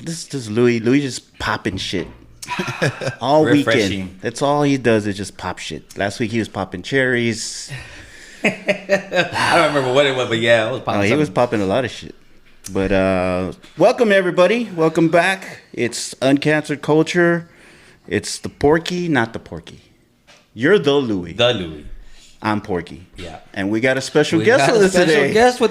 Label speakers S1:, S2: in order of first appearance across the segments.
S1: This is Louie. Louie just popping shit all weekend. That's all he does is just pop shit. Last week he was popping cherries.
S2: I don't remember what it was, but yeah, I was popping.
S1: He was popping a lot of shit. But welcome everybody. Welcome back. It's Uncanceled Culture. It's the Porky, not the Porky. You're the Louie.
S2: The Louie.
S1: I'm Porky.
S2: Yeah.
S1: And we got a special guest with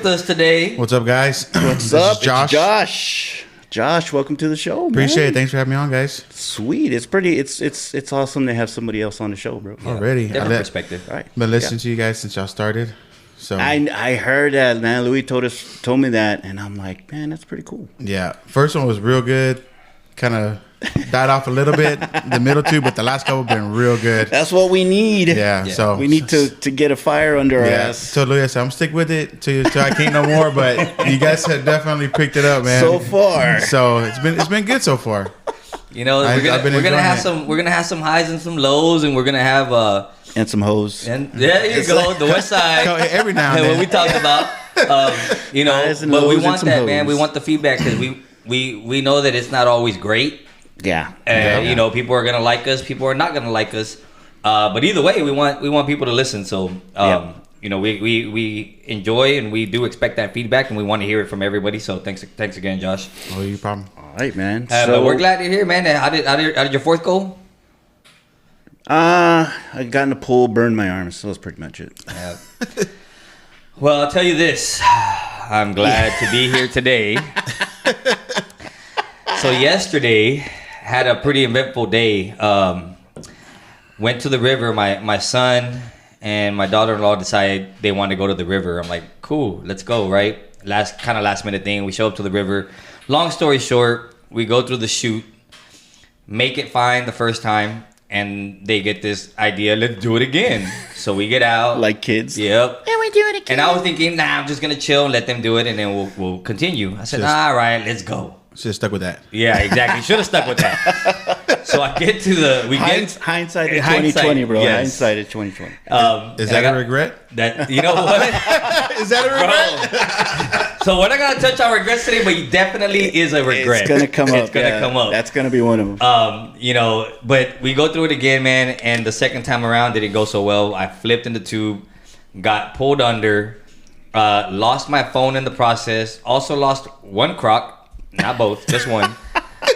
S1: us today.
S3: What's up, guys?
S1: What's up? Josh. Josh, welcome to the show.
S3: Appreciate it. Thanks for having me on, guys.
S1: Sweet. It's awesome to have somebody else on the show, bro.
S3: Yeah, already.
S2: Different perspective.
S1: All right.
S3: Been listening to you guys since y'all started. So
S1: I heard that, man. Louie told me that, and I'm like, man, that's pretty cool.
S3: Yeah. First one was real good. Kind of died off a little bit. The middle two, but the last couple been real good.
S1: That's what we need.
S3: Yeah. So
S1: we need to get a fire under our ass.
S3: So Louie, I said, I'm stick with it till I can't no more. But you guys have definitely picked it up, man.
S1: So far.
S3: So it's been good so far.
S2: You know, we're gonna have some highs and some lows, and we're gonna have
S1: and some hoes.
S2: And there you go, the West Side.
S3: Every now and then.
S2: What we talked about, you know, but we want that, man. We want the feedback because we know that it's not always great.
S1: Yeah.
S2: You know, people are gonna like us, people are not gonna like us. But either way, we want people to listen. So you know, we enjoy and we do expect that feedback, and we want to hear it from everybody. So thanks again, Josh.
S3: Oh, you problem.
S1: All right, man.
S2: But we're glad you're here, man. How did your fourth go?
S1: I got in the pool, burned my arms. So that's pretty much it.
S2: Yeah. Well, I'll tell you this. I'm glad to be here today. So yesterday, had a pretty eventful day. Went to the river. My son and my daughter-in-law decided they wanted to go to the river. I'm like, cool, let's go, right? Last minute thing. We show up to the river. Long story short, we go through the chute, make it fine the first time, and they get this idea, let's do it again. So we get out.
S1: Like kids?
S2: Yep.
S1: And we do it again.
S2: And I was thinking, I'm just going to chill and let them do it, and then we'll continue. I said, all right, let's go.
S3: Should have stuck with that.
S2: Yeah, exactly. Should have stuck with that. So I get to the...
S1: Hindsight is 2020, bro.
S2: Yes.
S1: Hindsight is 2020.
S3: Is that a regret?
S2: You know what?
S3: Is that a regret?
S2: So we're not going to touch on regrets today, but it definitely is a regret.
S1: It's going to come up.
S2: It's going to come up.
S1: That's going to be one of them.
S2: You know, but we go through it again, man, and the second time around didn't go so well. I flipped in the tube, got pulled under, lost my phone in the process, also lost one Croc. Not both, just one.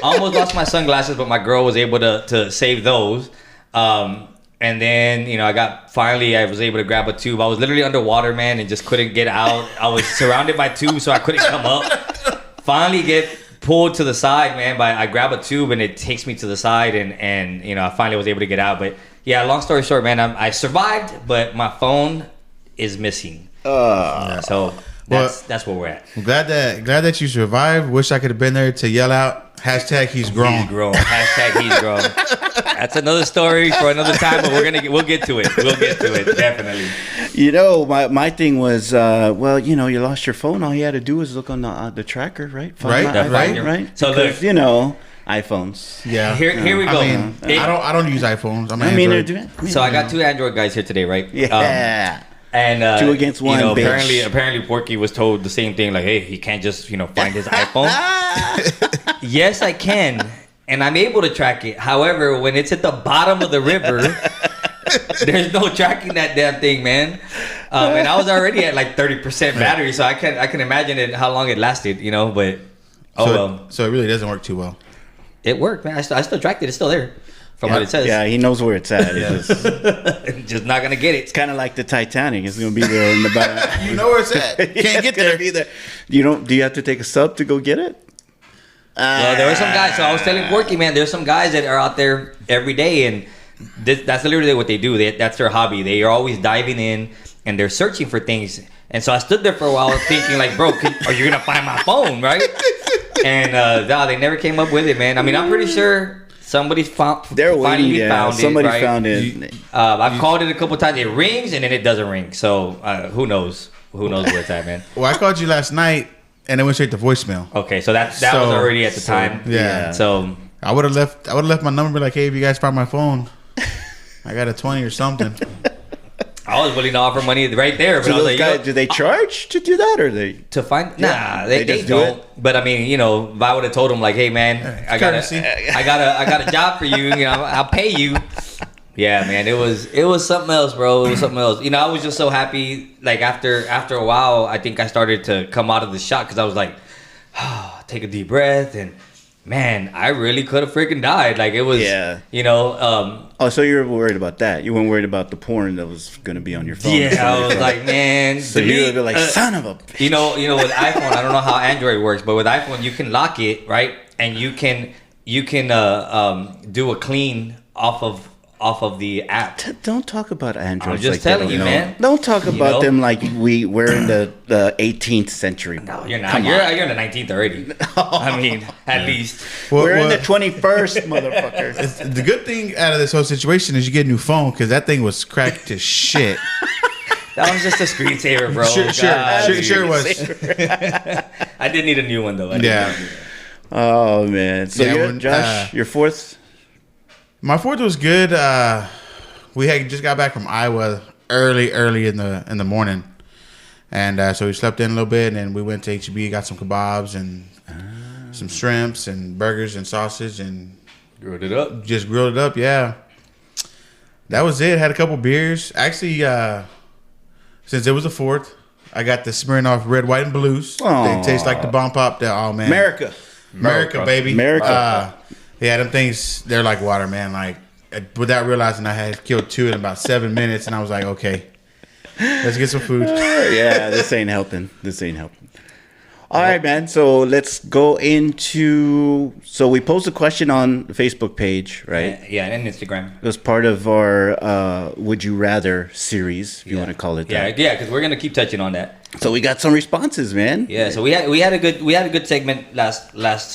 S2: Almost lost my sunglasses, but my girl was able to save those. And then, you know, I was able to grab a tube. I was literally underwater, man, and just couldn't get out. I was surrounded by tubes, so I couldn't come up. Finally get pulled to the side, man, but I grab a tube and it takes me to the side, and you know, I finally was able to get out. But yeah, long story short, man, I survived, but my phone is missing. So... That's where we're at.
S3: I'm glad that you survived. Wish I could have been there to yell out #, he's grown.
S2: He's grown. # he's grown. That's another story for another time, but we'll get to it. We'll get to it, definitely.
S1: You know, my thing was, well, you know, you lost your phone. All you had to do was look on the tracker, right?
S3: Right.
S1: Right.
S2: So
S1: because, you know, iPhones.
S3: Yeah.
S2: Here we go.
S3: I mean, I don't use iPhones.
S2: So I got two Android guys here today, right?
S1: Yeah.
S2: And
S1: 2 against 1.
S2: You know, apparently, Porky was told the same thing. Like, hey, he can't just find his iPhone. Yes, I can, and I'm able to track it. However, when it's at the bottom of the river, there's no tracking that damn thing, man. And I was already at like 30% battery, so I can imagine how long it lasted, you know. But
S3: so it really doesn't work too well.
S2: It worked, man. I still tracked it. It's still there. From what it says.
S1: Yeah, he knows where it's at.
S2: Just not gonna get it.
S1: It's kind of like the Titanic. It's gonna be there in the back.
S3: You know where it's at. Can't get there.
S1: Be there. Do you have to take a sub to go get it?
S2: Well, there were some guys. So I was telling Porky, man, there's some guys that are out there every day, and that's literally what they do. That's their hobby. They are always diving in and they're searching for things. And so I stood there for a while thinking, like, bro, are you gonna find my phone, right? And they never came up with it, man. I mean, I'm pretty sure. Somebody's found
S1: Somebody
S2: right?
S1: found it.
S2: I've called it a couple times. It rings and then it doesn't ring. So who knows? Who knows where it's at, man?
S3: Well, I called you last night and it went straight to voicemail.
S2: Okay, so that was already at the time.
S3: Yeah.
S2: So
S3: I would have left my number like, hey, if you guys found my phone, I got a 20 or something.
S2: I was willing to offer money right there, but
S1: So
S2: I was
S1: those
S2: like,
S1: guys,
S2: yo,
S1: do they charge to do that, or they?
S2: to find
S1: Yeah,
S2: they
S1: just do
S2: don't.
S1: it?
S2: But I mean, you know, if I would have told him like, hey man, I got
S3: courtesy.
S2: a job for you, you know, I'll pay you. Yeah, man, it was something else, bro. It was something else. You know, I was just so happy. Like after a while, I think I started to come out of the shock because I was like, take a deep breath, and man, I really could have freaking died. Like it was, you know.
S1: Oh, so you were worried about that? You weren't worried about the porn that was going to be on your phone?
S2: Yeah, I was like, man.
S1: So you would be like, son of a bitch.
S2: You know, with iPhone, I don't know how Android works, but with iPhone, you can lock it, right? And you can do a clean off of the app.
S1: Don't talk about Android.
S2: I'm just telling you, man.
S1: Don't talk about them like we're in the 18th century.
S2: No, you're not. You're in the 19th already. I mean, at least.
S1: We're in the 21st, motherfucker.
S3: The good thing out of this whole situation is you get a new phone because that thing was cracked to shit.
S2: That was just a screensaver, bro.
S3: Sure it was.
S2: I did need a new one though.
S1: Oh man. So Josh, your fourth.
S3: My fourth was good. We had just got back from Iowa early in the morning, and so we slept in a little bit, and then we went to HEB, got some kebabs and some shrimps and burgers and sausage, and
S2: grilled it up.
S3: Just grilled it up, yeah. That was it. Had a couple beers. Actually, since it was the 4th, I got the Smirnoff Red, White, and Blues. They taste like the Bomb Pop. Oh man, America, baby,
S1: America.
S3: Yeah, them things, they're like water, man. Like, without realizing I had killed 2 in about 7 minutes, and I was like, okay, let's get some food.
S1: Yeah, this ain't helping. All right, man. So let's go into. So we posted a question on the Facebook page, right?
S2: Yeah, and Instagram.
S1: It was part of our "Would You Rather" series, if you want to call it that.
S2: Yeah, because we're gonna keep touching on that.
S1: So we got some responses, man.
S2: Yeah, so we had a good segment last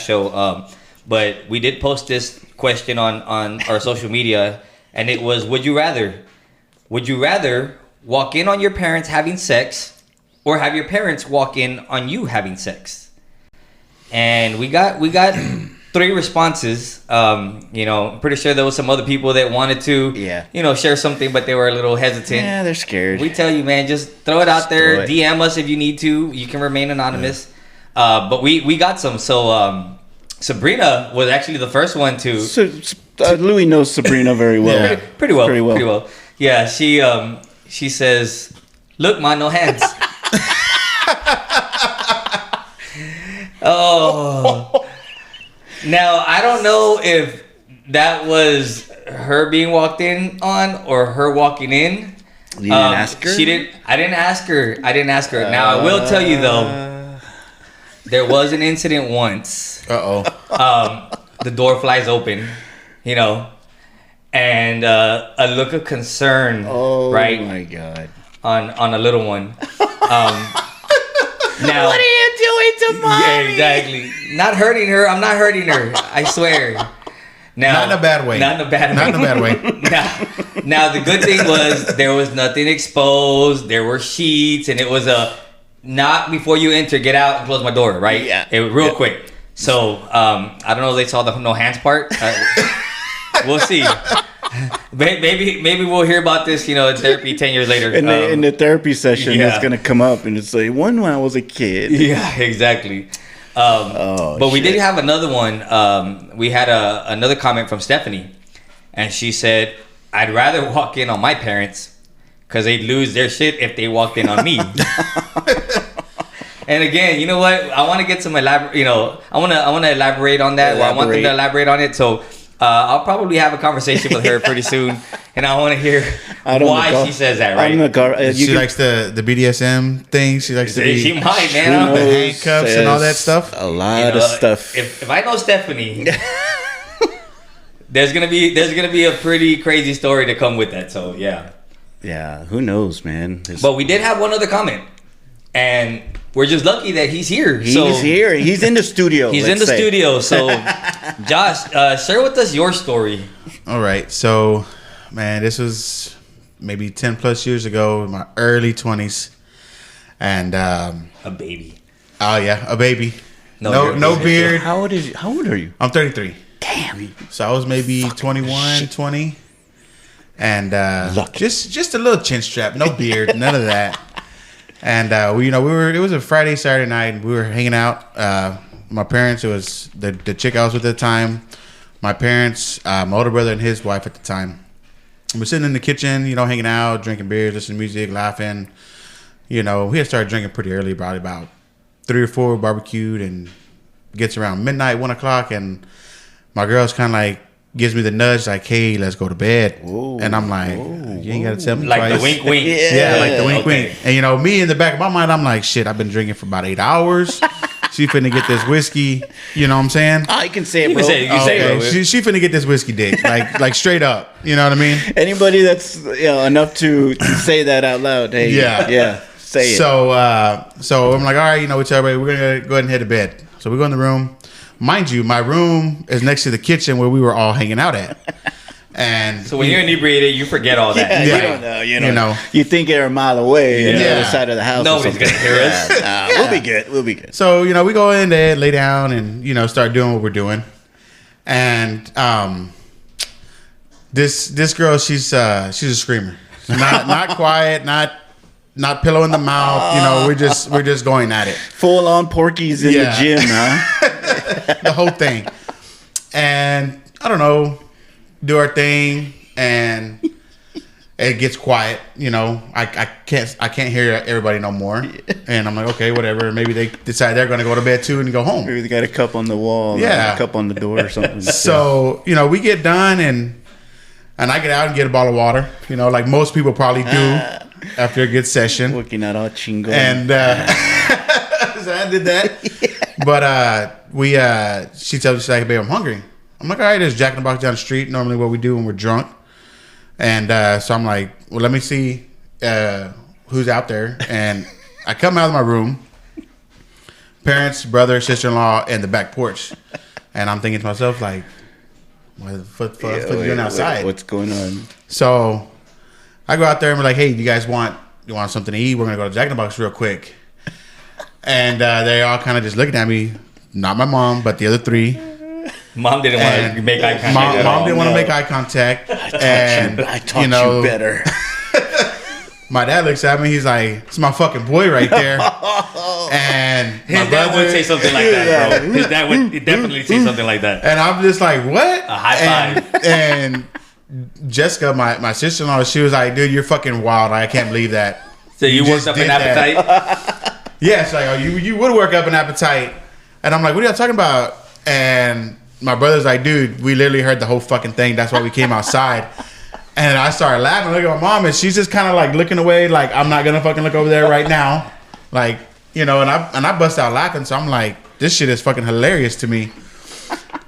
S2: show. But we did post this question on our social media, and it was: Would you rather walk in on your parents having sex, or have your parents walk in on you having sex? And we got 3 responses. You know, I'm pretty sure there was some other people that wanted to, share something, but they were a little hesitant.
S1: Yeah, they're scared.
S2: We tell you, man, just throw it out there. DM us if you need to. You can remain anonymous. Yeah. But we got some. So Sabrina was actually the first one to.
S1: Louie knows Sabrina very well.
S2: Pretty well. Yeah, she says, "Look, ma, no hands." Oh. Now, I don't know if that was her being walked in on or her walking in.
S1: You didn't ask her?
S2: I didn't ask her. Now, I will tell you, though, there was an incident once. The door flies open, you know, and a look of concern, right?
S1: Oh, my God.
S2: On a little one. Now,
S1: what are you doing to mommy?
S2: Yeah, exactly. Not hurting her. I'm not hurting her. I swear. Now,
S3: not in a bad way.
S2: Now, the good thing was there was nothing exposed. There were sheets, and it was not before you enter, get out and close my door, right?
S1: Yeah.
S2: It was real quick. So, I don't know if they saw the no hands part. We'll see. Maybe we'll hear about this, in therapy 10 years later.
S1: In the therapy session, it's going to come up and it's like, when I was a kid.
S2: Yeah, exactly. But we did have another one. We had another comment from Stephanie, and she said, "I'd rather walk in on my parents because they'd lose their shit if they walked in on me." And again, you know what? I want to get some I want to elaborate on that. Or I want them to elaborate on it. So I'll probably have a conversation with her pretty soon, and I want to hear why she says that. Right?
S3: She likes the BDSM thing. She likes to be.
S2: She might, man.
S3: The handcuffs and all that stuff.
S1: A lot of stuff.
S2: If I know Stephanie, there's gonna be a pretty crazy story to come with that. So yeah.
S1: Yeah. Who knows, man?
S2: But we did have one other comment, and we're just lucky that he's here.
S1: He's here. He's in the studio.
S2: He's in the studio. So, Josh, share with us your story.
S3: All right. So, man, this was maybe 10 plus years ago in my early 20s. And
S2: a baby.
S3: Oh, yeah. A baby.
S2: No
S3: beard.
S1: How old are you?
S3: I'm 33.
S1: Damn.
S3: So I was maybe 21, 20. and just a little chin strap, no beard, none of that. And it was a Friday, Saturday night, and we were hanging out. My parents, it was the chick I was with at the time, my parents, my older brother and his wife at the time. We're sitting in the kitchen, hanging out, drinking beers, listening to music, laughing. We had started drinking pretty early, probably about 3 or 4, barbecued, and gets around midnight, 1 o'clock, and my girl's kind of like gives me the nudge, like, "Hey, let's go to bed." Whoa, and I'm like, "You ain't got to tell me
S2: like
S3: twice."
S2: The wink, wink.
S3: Yeah, like the wink, wink. And me in the back of my mind, I'm like, "Shit, I've been drinking for about 8 hours." She finna get this whiskey. You know what I'm saying?
S1: Oh, you can say it, bro.
S2: You can say it, bro.
S3: She finna get this whiskey dick, like straight up. You know what I mean?
S1: Anybody that's enough to say that out loud, hey, yeah, say it.
S3: So I'm like, all right, we tell everybody we're gonna go ahead and head to bed. So we go in the room. Mind you, my room is next to the kitchen where we were all hanging out at. And
S2: so when you're inebriated, you forget all that.
S1: Yeah, you don't know. You think you're a mile away on the other side of the house.
S2: Nobody's gonna hear us.
S1: We'll be good.
S3: So we go in there, lay down, and start doing what we're doing. And this girl, she's a screamer. Not quiet, not pillow in the mouth. We're just going at it.
S1: Full on Porky's in the gym, huh?
S3: The whole thing. And I don't know, do our thing, and it gets quiet. I can't hear everybody no more. And I'm like, okay, whatever. Maybe they decide they're gonna go to bed too and go home.
S1: Maybe they got a cup on the wall, a cup on the door or something.
S3: So we get done, and I get out and get a bottle of water. Like most people probably do after a good session.
S1: Looking at all chingo.
S3: And so I did that. But she tells me, she's like, "Babe, I'm hungry." I'm like, "All right, there's Jack in the Box down the street. Normally what we do when we're drunk." And so I'm like, "Well, let me see who's out there." And I come out of my room, parents, brother, sister-in-law, and the back porch. And I'm thinking to myself, like, "Why the fuck are you doing outside?
S1: What's going on?"
S3: So I go out there and we're like, "Hey, you guys want something to eat? We're gonna go to Jack in the Box real quick." And they all kind of just looking at me. Not my mom, but the other 3.
S2: Mom didn't want to make eye contact.
S3: Mom didn't want to make eye contact.
S1: I taught you better.
S3: My dad looks at me. He's like, "It's my fucking boy right there." And
S2: his dad would say something like that, bro. His dad would definitely say something like that.
S3: And I'm just like, "What?"
S2: A high five.
S3: And Jessica, my sister-in-law, she was like, "Dude, you're fucking wild. I can't believe that."
S2: So you worked up an appetite?
S3: Yeah, it's like, "Oh, you would work up an appetite." And I'm like, "What are y'all talking about?" And my brother's like, "Dude, we literally heard the whole fucking thing. That's why we came outside." And I started laughing. Look at my mom, and she's just kind of like looking away, like, "I'm not gonna fucking look over there right now." Like, and I bust out laughing. So I'm like, this shit is fucking hilarious to me.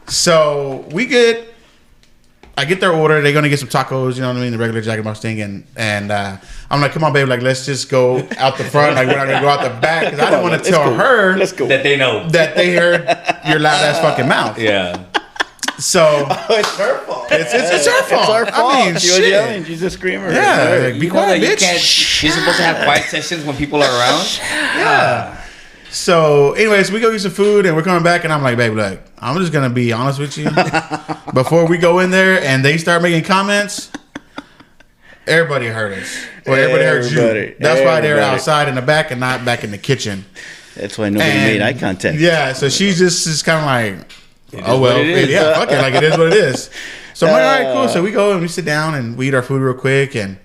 S3: So I get their order. They're gonna get some tacos, you know what I mean, the regular Jack in the Box thing, and I'm like, "Come on, babe, like, let's just go out the front. Like, we're not gonna go out the back, because I don't want to tell her
S2: that they know
S3: that they heard your loud ass fucking mouth."
S2: Yeah.
S3: So
S1: it's her fault.
S3: It's her fault.
S1: It's our fault.
S3: I mean,
S1: she was yelling. She's a screamer.
S3: Yeah, like, be quiet, bitch.
S2: You're supposed to have quiet sessions when people are around.
S3: Yeah. So, anyways, we go get some food, and we're coming back, and I'm like, "Babe, look, I'm just gonna be honest with you. Before we go in there and they start making comments, everybody heard us. Or everybody heard you. That's why they're outside in the back and not back in the kitchen."
S1: That's why nobody made eye contact.
S3: Yeah, so she's just kind of like, "Oh well, yeah, fuck it, like it is what it is." So I'm like, "All right, cool." So we go and we sit down and we eat our food real quick, and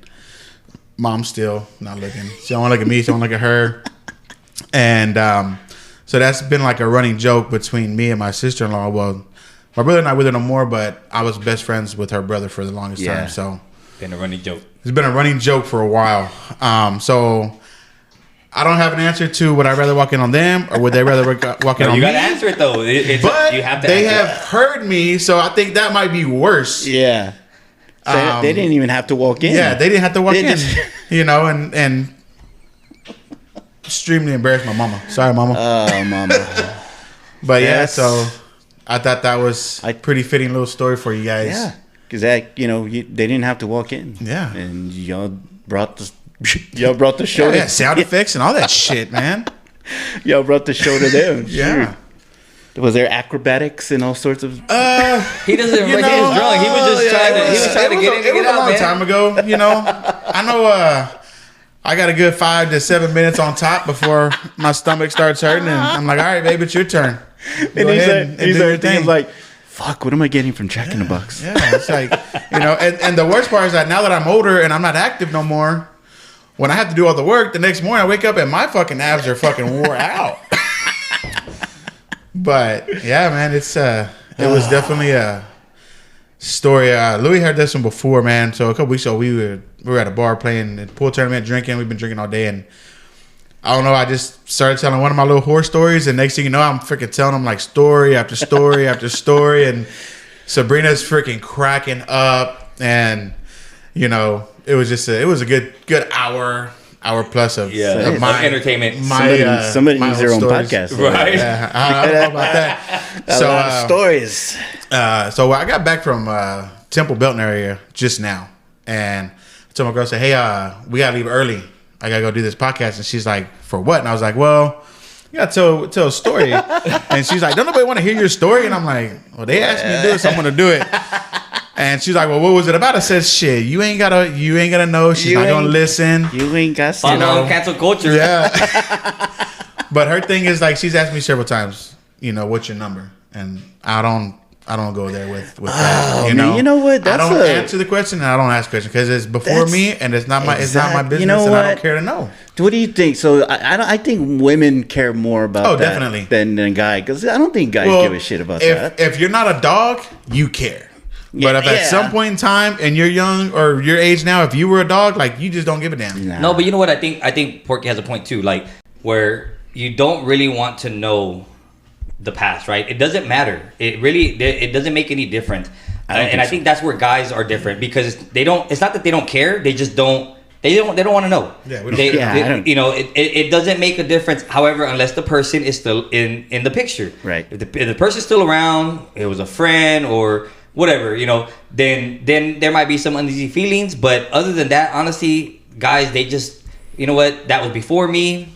S3: Mom's still not looking. She don't want to look at me. She don't look at her. And so that's been like a running joke between me and my sister-in-law. Well, my brother and I with her no more, but I was best friends with her brother for the longest time. So
S2: been a running joke.
S3: It's been a running joke for a while. So I don't have an answer to would I rather walk in on them or would they rather walk in on me?
S2: You got to answer it though.
S3: But
S2: you have to.
S3: They have heard me, so I think that might be worse.
S1: Yeah. So they didn't even have to walk in.
S3: Yeah, they didn't have to walk in. And extremely embarrassed my mama. Sorry, mama.
S1: Oh, mama.
S3: But yeah, so I thought that was a pretty fitting little story for you guys.
S1: Yeah, because they didn't have to walk in.
S3: Yeah,
S1: and y'all brought the show.
S3: Yeah, sound effects and all that shit, man.
S1: Y'all brought the show to them.
S3: Yeah.
S1: Was there acrobatics and all sorts of?
S2: He doesn't. He was drunk. He was just trying to. He was trying to get in and get out, man.
S3: It was a long time ago. You know, I know. I got a good 5 to 7 minutes on top before my stomach starts hurting, and I'm like, all right, baby, it's your turn.
S1: And he's like, fuck, what am I getting from Jack in the Box?
S3: Yeah, it's like, you know, and the worst part is that now that I'm older and I'm not active no more, when I have to do all the work, the next morning I wake up and my fucking abs are fucking wore out. But yeah, man, it was definitely a story. Louie heard this one before, man. So a couple weeks ago, we were at a bar playing a pool tournament, drinking. We've been drinking all day, and I don't know. I just started telling one of my little horror stories, and next thing you know, I'm freaking telling them like story after story after story, and Sabrina's freaking cracking up, and you know, it was a good hour plus of
S2: my entertainment.
S1: Somebody needs their own podcast,
S2: right?
S3: Yeah, I don't know about that.
S1: A lot of stories.
S3: So I got back from Temple Belton area just now, and I told my girl, "Say, hey, we gotta leave early. I gotta go do this podcast." And she's like, "For what?" And I was like, "Well, you gotta tell a story." And she's like, "Don't nobody want to hear your story?" And I'm like, "Well, they asked me to do it, so I'm gonna do it." And she's like, "Well, what was it about?" I said, "Shit, you ain't gotta know. She's not gonna listen.
S1: You ain't got to
S2: follow cancel culture."
S3: Yeah. But her thing is like, she's asked me several times, you know, what's your number? And I don't go there with that.
S1: You know what?
S3: I don't answer the question and I don't ask questions because it's before me and it's not my business. You know and I don't care to know.
S1: What do you think? So I think women care more about that
S3: definitely.
S1: than guys, because I don't think guys give a shit about that.
S3: If you're not a dog, you care. But if at some point in time and you're young or your age now, if you were a dog, like you just don't give a damn.
S2: Nah. No, but you know what? I think Porky has a point too. Like where you don't really want to know the past, right? It doesn't matter. It doesn't make any difference. I think that's where guys are different because they don't. It's not that they don't care. They just don't. They don't want to know.
S3: Yeah, we don't.
S2: You know, it doesn't make a difference. However, unless the person is still in the picture,
S1: right?
S2: If the person's still around, it was a friend or whatever, you know, then there might be some uneasy feelings. But other than that, honestly, guys, they just, you know what, that was before me.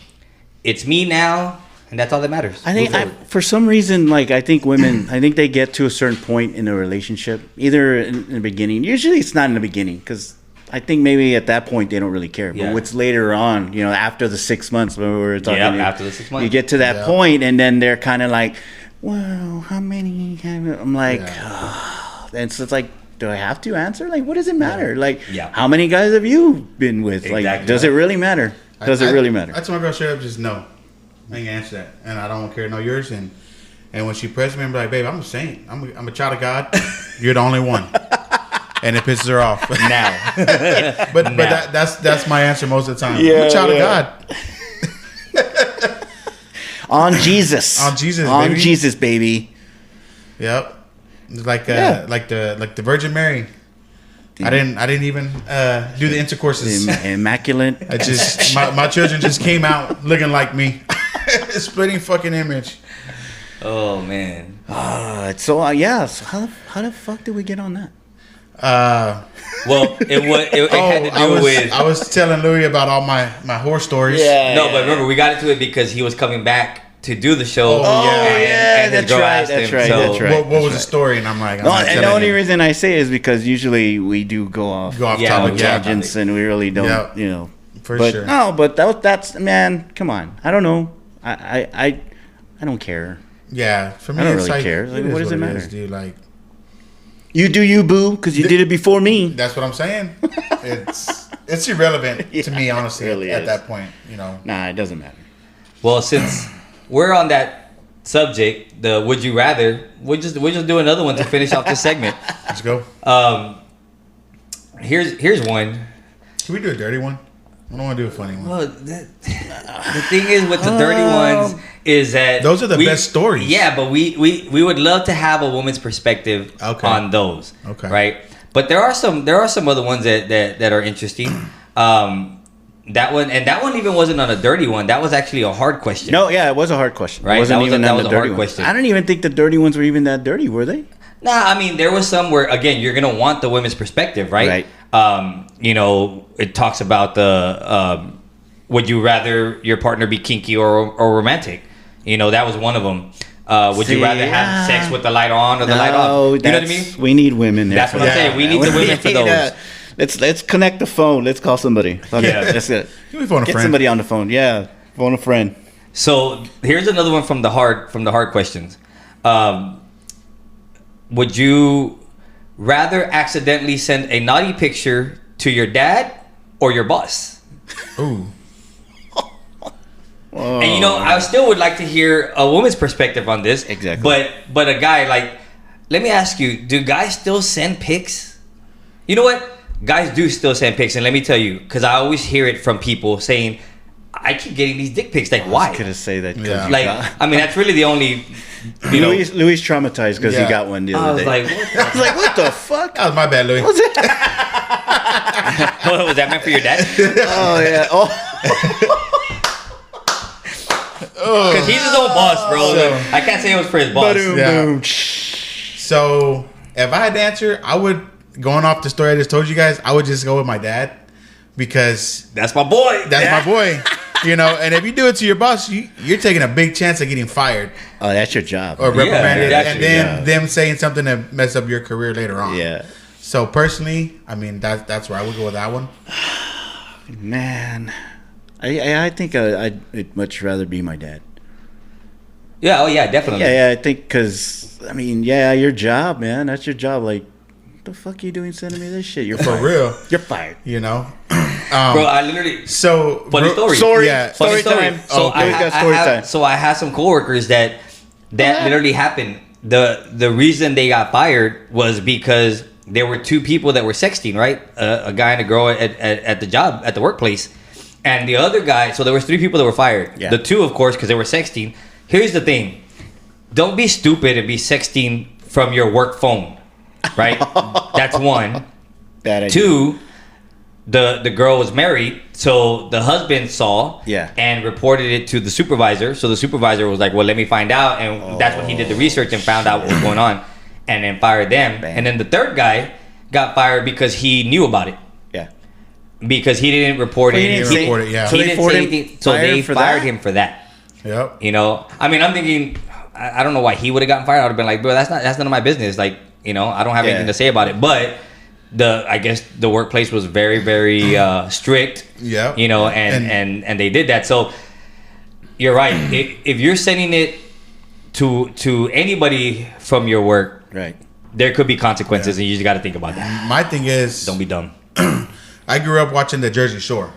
S2: It's me now. And that's all that matters.
S1: I think for some reason, like I think women, I think they get to a certain point in a relationship, either in the beginning. Usually it's not in the beginning because I think maybe at that point they don't really care. But what's later on, you know, after the 6 months when we were talking,
S2: after the 6 months,
S1: you get to that point and then they're kind of like, well, how many? I'm like, and so it's like, do I have to answer? Like, what does it matter? Like, how many guys have you been with? Exactly. Like, does it really matter? Does it really matter?
S3: I told my girl straight up, just no. I ain't gonna answer that, and I don't care to know yours. And when she pressed me, I'm like, babe, I'm a saint. I'm a child of God. You're the only one, and it pisses her off
S2: now.
S3: but that's my answer most of the time. I'm a child of God.
S1: On Jesus,
S3: baby.
S1: Jesus, baby.
S3: Yep, like the Virgin Mary. I didn't even do the intercourses.
S1: Immaculate.
S3: I just my children just came out looking like me. Splitting fucking image.
S2: Oh man.
S1: So how the fuck did we get on that?
S2: Well, it had to do with.
S3: I was telling Louie about all my horror stories.
S2: But remember, we got into it because he was coming back to do the show.
S1: That's right.
S3: What was the story? And I'm like,
S1: the only reason I say it is because usually we do go off topic tangents, and we really don't, you know.
S3: For sure.
S1: No, but that's man. Come on, I don't know. I don't care.
S3: Yeah, for me,
S1: I don't
S3: it's
S1: really
S3: like,
S1: care. Like, what does it matter,
S3: dude? Like,
S1: you do you, boo, because you did it before me.
S3: That's what I'm saying. It's irrelevant to me, honestly. Really at that point, you know.
S1: Nah, it doesn't matter.
S2: Well, since we're on that subject, the would you rather, we'll just do another one to finish off this segment.
S3: Let's go.
S2: Here's one.
S3: Can we do a dirty one? I don't want to do a funny one.
S2: Well, the thing is with the dirty ones is that
S3: those are the best stories.
S2: Yeah, but we would love to have a woman's perspective on those.
S3: Okay.
S2: Right. But there are some other ones that are interesting. That one even wasn't on a dirty one. That was actually a hard question.
S1: No, yeah, it was a hard question.
S2: Right.
S1: It wasn't
S2: that was
S1: a
S2: hard
S1: one.
S2: question.
S1: I don't even think the dirty ones were even that dirty, were they?
S2: Nah, I mean there was some where again you're gonna want the women's perspective, right? You know, it talks about the would you rather your partner be kinky or romantic? You know, that was one of them. Would you rather have sex with the light on or the light off? You know what I mean?
S1: We need women there.
S2: That's what I'm saying. We need the women for those.
S1: Let's connect the phone. Let's call somebody. Okay, that's it.
S3: Get
S1: somebody on the phone. Yeah, phone a friend.
S2: So here's another one from the hard questions. Would you rather accidentally send a naughty picture to your dad or your boss?
S3: Ooh.
S2: And I still would like to hear a woman's perspective on this.
S1: Exactly.
S2: But a guy, like, let me ask you, do guys still send pics? You know what? Guys do still send pics, and let me tell you, because I always hear it from people saying, I keep getting these dick pics. Like, why?
S1: I was gonna say that.
S3: Yeah.
S2: Like, I mean, that's really the only.
S1: Louis traumatized because he got one the other day.
S2: I was like,
S1: what the fuck?
S3: That was my bad, Louis.
S2: was that meant for your dad?
S1: Oh yeah. Oh.
S2: Because he's his own boss, bro. I can't say it was for his boss.
S1: Boom.
S3: So if I had to answer, I would, going off the story I just told you guys, I would just go with my dad because
S2: that's my boy.
S3: That's my boy. And if you do it to your boss, you're taking a big chance of getting fired.
S1: Oh, that's your job.
S3: Or reprimanded,
S2: that's
S3: and then them saying something to mess up your career later on.
S1: Yeah.
S3: So personally, I mean, that's where I would go with that one.
S1: Man, I think I'd much rather be my dad.
S2: Yeah. Oh yeah, definitely.
S1: Yeah. I think because your job, man. That's your job. Like, what the fuck are you doing sending me this shit? You're
S3: for
S1: fired.
S3: real.
S1: You're fired.
S2: Bro, I literally.
S3: So
S2: funny story.
S1: Story
S2: Funny
S1: time.
S2: So I had some coworkers that literally happened. The reason they got fired was because there were two people that were sexting, right? A guy and a girl at the job, at the workplace. And the other guy, so there was three people that were fired.
S1: Yeah.
S2: The two, of course, because they were sexting. Here's the thing. Don't be stupid and be sexting from your work phone, right? That's one.
S1: Bad idea.
S2: Two, the girl was married, so the husband saw and reported it to the supervisor. So the supervisor was like, well, let me find out. And that's when he did the research and found out what was going on and then fired them. Bam. And then the third guy got fired because he knew about it.
S1: Yeah.
S2: Because he didn't report it.
S3: He didn't report it, yeah.
S2: So he didn't say anything. So they fired him for that.
S3: Yep.
S2: I mean, I'm thinking, I don't know why he would have gotten fired. I would have been like, bro, that's none of my business. Like, I don't have anything to say about it. But I guess the workplace was very, very strict.
S3: Yeah.
S2: And they did that. So you're right. If you're sending it to anybody from your work,
S1: right,
S2: there could be consequences, and you just got to think about that.
S3: My thing is,
S2: don't be dumb.
S3: I grew up watching the Jersey Shore,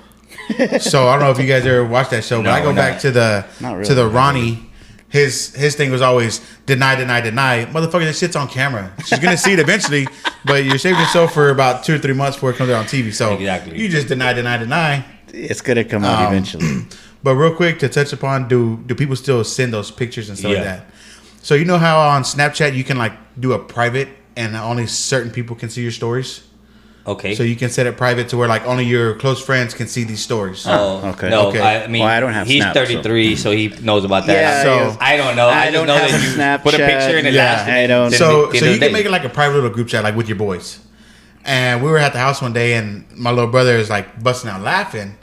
S3: so I don't know if you guys ever watched that show. But I go back to the Ronnie. His thing was always deny. Motherfucker, that shit's on camera. She's gonna see it eventually, but you're saving yourself for about 2 or 3 months before it comes out on TV. So
S2: exactly,
S3: you just deny.
S1: It's gonna come out eventually.
S3: But real quick to touch upon, do people still send those pictures and stuff like that? So you know how on Snapchat you can like do a private and only certain people can see your stories?
S2: Okay.
S3: So you can set it private to where like only your close friends can see these stories.
S2: Oh, okay. No, okay. I mean, I don't have Snap. He's 33, so he knows about that.
S3: Yeah,
S2: so I don't know. I just know that you
S1: Snapchat.
S2: Put a picture in it last.
S1: I don't.
S3: So you can make it like a private little group chat, like with your boys. And we were at the house one day, and my little brother is like busting out laughing,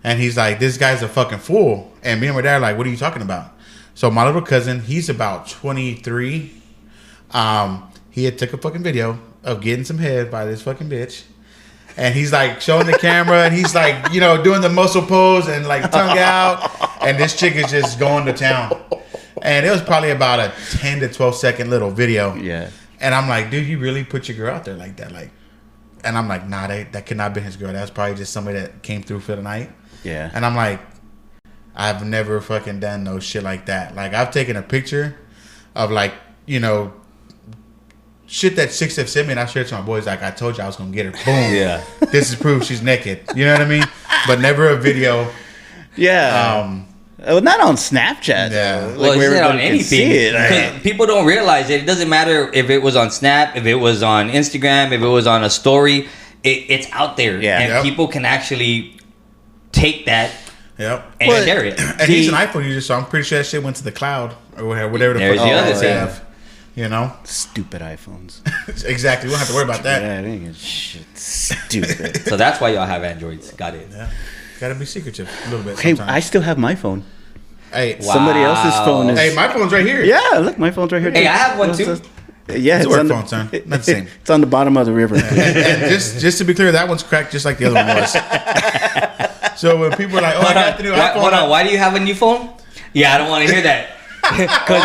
S3: and he's like, "This guy's a fucking fool." And me and my dad are like, "What are you talking about?" So my little cousin, he's about 23. He had took a fucking video of getting some head by this fucking bitch. And he's like showing the camera, and he's like, doing the muscle pose and like tongue out. And this chick is just going to town. And it was probably about a 10 to 12 second little video.
S1: Yeah.
S3: And I'm like, dude, you really put your girl out there like that? Like, and I'm like, nah, that could not have been his girl. That was probably just somebody that came through for the night.
S1: Yeah.
S3: And I'm like, I've never fucking done no shit like that. Like, I've taken a picture of like, shit that chicks have sent me, and I shared it to my boys. Like, I told you I was gonna get her. Boom.
S2: Yeah.
S3: This is proof she's naked. You know what I mean? But never a video.
S1: Yeah. Not on Snapchat.
S3: Yeah.
S2: Like, well, it's not on anything. Because people don't realize that it doesn't matter if it was on Snap, if it was on Instagram, if it was on a story. It's out there.
S1: Yeah.
S2: And people can actually take that.
S3: Yep.
S2: And share it.
S3: And he's an iPhone user, so I'm pretty sure that shit went to the cloud or whatever the
S2: fuck
S3: the
S2: other thing.
S3: have.
S1: Stupid iPhones.
S3: Exactly. We don't have to worry about that.
S1: Yeah, I think it's shit stupid.
S2: So that's why y'all have Androids. Got it.
S3: Yeah. Gotta be secretive a little bit.
S1: Hey,
S3: sometimes.
S1: I still have my phone.
S3: Hey,
S1: somebody else's phone is.
S3: Hey, my phone's right here.
S1: Yeah, look, my phone's right here.
S2: Hey, I have one too.
S1: Yeah,
S3: it's a work phone, son. Not the same.
S1: It's on the bottom of the river.
S3: And just to be clear, that one's cracked just like the other one was. So when people are like, "Oh, I got the new iPhone,"
S2: hold on, why do you have a new phone? Yeah, I don't want to hear that. Because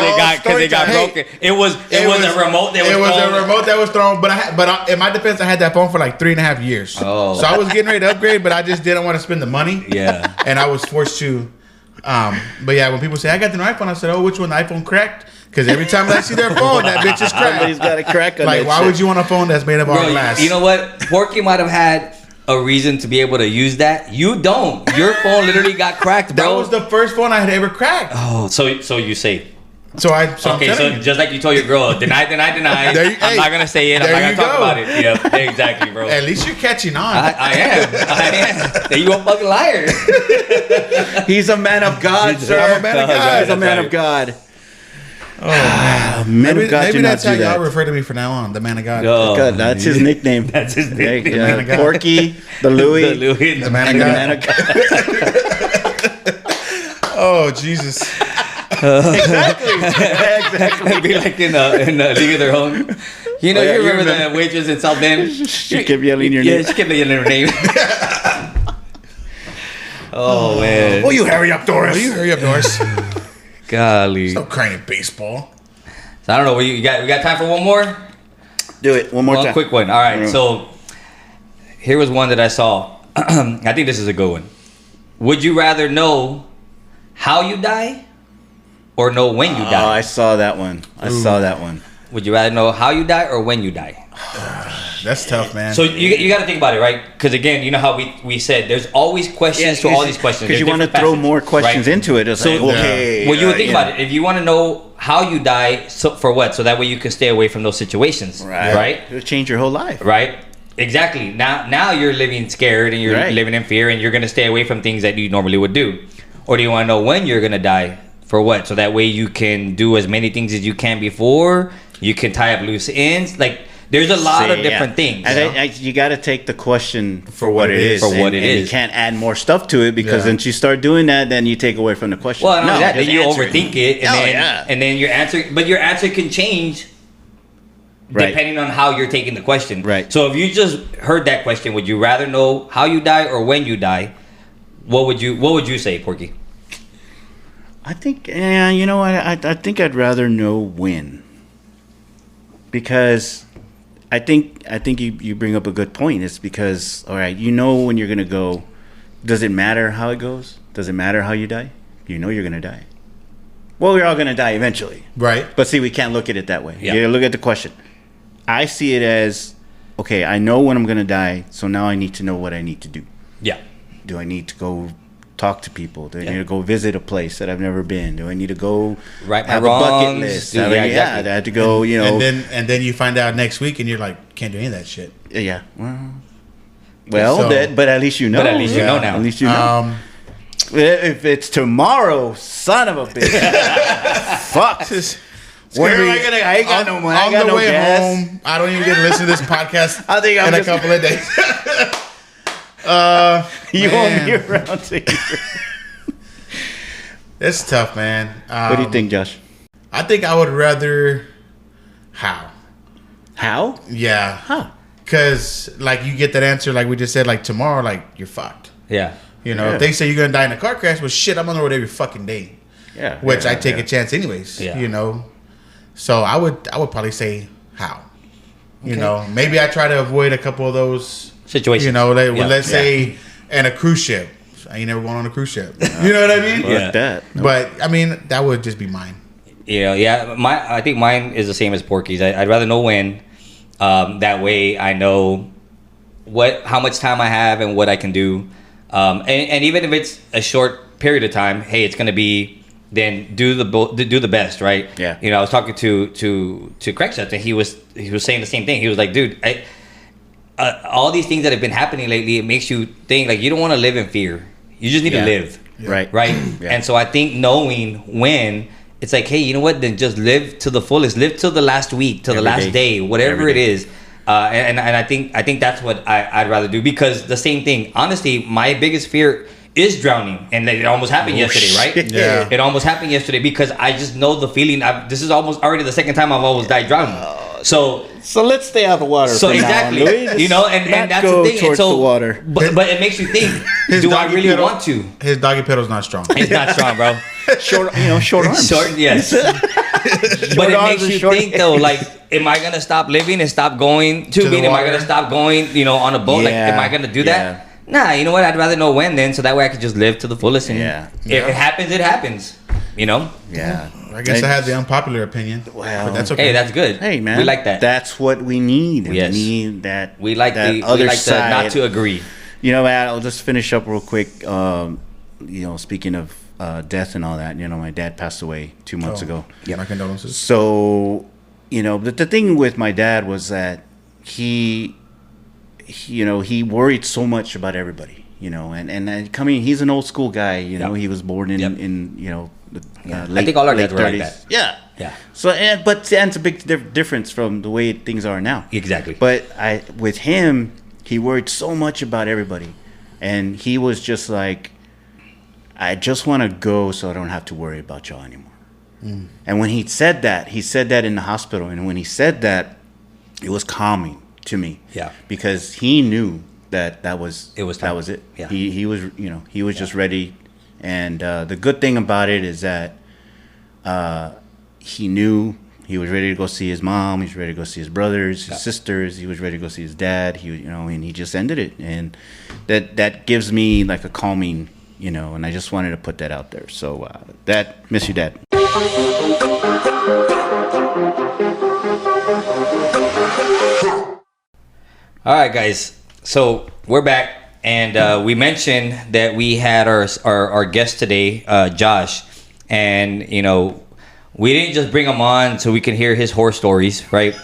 S2: it got broken. It was a remote that was thrown. It was a remote that was thrown. But in my defense, I had that phone for like 3.5 years. Oh. So I was getting ready to upgrade, but I just didn't want to spend the money. Yeah.
S3: And I was forced to. But yeah, when people say I got the new iPhone, I said, "Oh, which one? The iPhone cracked?" Because every time I see their phone, that bitch is cracked.
S1: Somebody's got a crack on
S3: Like, why would you want a phone that's made of all glass?
S2: You know what? Porky might have had a reason to be able to use that. You don't. Your phone literally got cracked, bro.
S3: That was the first phone I had ever cracked.
S2: Oh, so you say.
S3: So
S2: just like you told your girl, deny. I'm not gonna say it. I'm not gonna talk about it. Yeah, exactly, bro.
S3: At least you're catching on.
S2: I am. Then you a fucking liar.
S1: He's a man of God, sir.
S3: I'm a man of God.
S1: He's a man of God.
S3: Oh man,
S1: men of God
S3: maybe
S1: do
S3: that's
S1: not
S3: how
S1: do
S3: y'all
S1: that.
S3: refer to me from now on. The man of God.
S2: Oh,
S1: God, that's his nickname.
S2: That's his nickname.
S3: Man of God.
S1: Porky, the Louie,
S2: the
S3: man of God. Oh Jesus.
S1: Exactly.
S2: It'd be like in a League of Their Own. You know, you remember the waitress in South Bend?
S1: She kept yelling your name.
S2: Yeah, she kept yelling her name. Oh man.
S3: Will you hurry up, Doris?
S2: Golly.
S3: Stop crying at baseball.
S2: So I don't know. We got time for one more?
S1: Do it one more time.
S2: One quick one. All right. So here was one that I saw. I think this is a good one. Would you rather know how you die or know when you die?
S1: Oh, I saw that one. Saw that one.
S2: Would you rather know how you die or when you die?
S3: That's tough, man.
S2: So you got to think about it, right? Because again, you know how we said there's always questions to all these questions.
S1: Because you want to throw more questions into it. It's like, okay.
S2: Well, you would think about it. If you want to know how you die, so for what? So that way you can stay away from those situations, right?
S1: It'll change your whole life,
S2: right? Exactly. Now you're living scared and you're living in fear, and you're gonna stay away from things that you normally would do. Or do you want to know when you're gonna die? For what? So that way you can do as many things as you can before. You can tie up loose ends. Like there's a lot of different things.
S1: And you got to take the question for what it is.
S2: For what it is.
S1: You can't add more stuff to it because once you start doing that, then you take away from the question.
S2: Well, no, then you overthink it, and then your answer can change. Depending on how you're taking the question.
S1: Right.
S2: So if you just heard that question, would you rather know how you die or when you die? What would you say, Porky?
S1: I think, you know what? I think I'd rather know when. Because I think you bring up a good point. It's because, all right, you know when you're going to go. Does it matter how it goes? Does it matter how you die? You know you're going to die. Well, we're all going to die eventually.
S3: Right.
S1: But see, we can't look at it that way.
S2: Yeah.
S1: You look at the question. I see it as, okay, I know when I'm going to die, so now I need to know what I need to do.
S2: Yeah.
S1: Do I need to go talk to people? Do I need to go visit a place that I've never been? Do I need to go have a bucket list? I had to go, you know.
S3: And then you find out next week and you're like, can't do any of that shit.
S1: Yeah. Well, but at least you know.
S2: But at least you know now.
S1: At least you know. If it's tomorrow, son of a bitch. Fuck. Where am I gonna? I ain't got no money. I got no gas.
S3: Home, I don't even get to listen to this podcast.
S1: I think I'm
S3: in a couple of days.
S1: You won't be around to hear.
S3: It's tough, man.
S1: What do you think, Josh?
S3: I think I would rather how.
S1: How?
S3: Yeah.
S1: Huh.
S3: Because like you get that answer, like we just said, like tomorrow, like you're fucked.
S2: Yeah.
S3: You know, if they say you're gonna die in a car crash, well, shit, I'm on the road every fucking day.
S1: Yeah.
S3: Which I take a chance anyways.
S2: Yeah.
S3: You know. So I would probably say how. You know, maybe I try to avoid a couple of those
S2: situations.
S3: You know, let's say in a cruise ship. I ain't never going on a cruise ship. You know what I mean?
S1: Yeah. That.
S3: Nope. But I mean, that would just be mine.
S2: Yeah. I think mine is the same as Porky's. I'd rather know when. That way I know how much time I have and what I can do. And even if it's a short period of time, hey, it's gonna be. Then do the best, right?
S1: Yeah.
S2: You know, I was talking to Craig and he was saying the same thing. He was like, dude, all these things that have been happening lately, it makes you think like you don't want to live in fear. You just need to live.
S1: Yeah.
S2: Right. Yeah. And so I think knowing when it's like, hey, you know what? Then just live to the fullest. Live till the last week, till the last day, whatever it is. And I think that's what I'd rather do because the same thing. Honestly, my biggest fear is drowning, and it almost happened yesterday, right?
S3: Yeah,
S2: it almost happened yesterday because I just know the feeling. This is almost already the second time I've almost died drowning. So
S1: let's stay out of the water.
S2: So exactly,
S1: you
S2: know, and that's the thing.
S1: Towards the water.
S2: But it makes you think: do I really want to?
S3: His doggy pedal's not strong.
S2: It's not strong, bro.
S1: Short arms.
S2: Short, yes. But it makes you think though, like, am I gonna stop living and stop going tubing? Am I gonna stop going, on a boat? Like, am I gonna do that? Nah, you know what? I'd rather know when then, so that way I could just live to the fullest. And if it happens, it happens.
S1: Yeah.
S3: I guess I have the unpopular opinion.
S1: Well,
S3: but that's okay.
S2: Hey, that's good.
S1: Hey, man,
S2: we like that.
S1: That's what we need.
S2: Yes.
S1: We need that.
S2: We like
S1: that
S2: the
S1: other
S2: we like
S1: side.
S2: not to agree.
S1: Man, I'll just finish up real quick. Speaking of death and all that, my dad passed away 2 months ago.
S3: Yeah, my condolences.
S1: So, the thing with my dad was that he worried so much about everybody, and he's an old school guy, he was born in
S2: I think all our dads were like that.
S1: Yeah. So, but it's a big difference from the way things are now.
S2: Exactly.
S1: But with him, he worried so much about everybody, and he was just like, I just want to go so I don't have to worry about y'all anymore. And when he said that in the hospital, and when he said that, it was calming to me.
S2: Yeah.
S1: Because he knew that was it.
S2: Yeah.
S1: He was he was just ready. And the good thing about it is that he knew he was ready to go see his mom. He was ready to go see his brothers, his sisters. He was ready to go see his dad. And he just ended it. And that gives me like a calming, and I just wanted to put that out there. So miss you, Dad.
S2: All right, guys. So we're back. And we mentioned that we had our guest today, Josh, and we didn't just bring him on so we can hear his horror stories, right?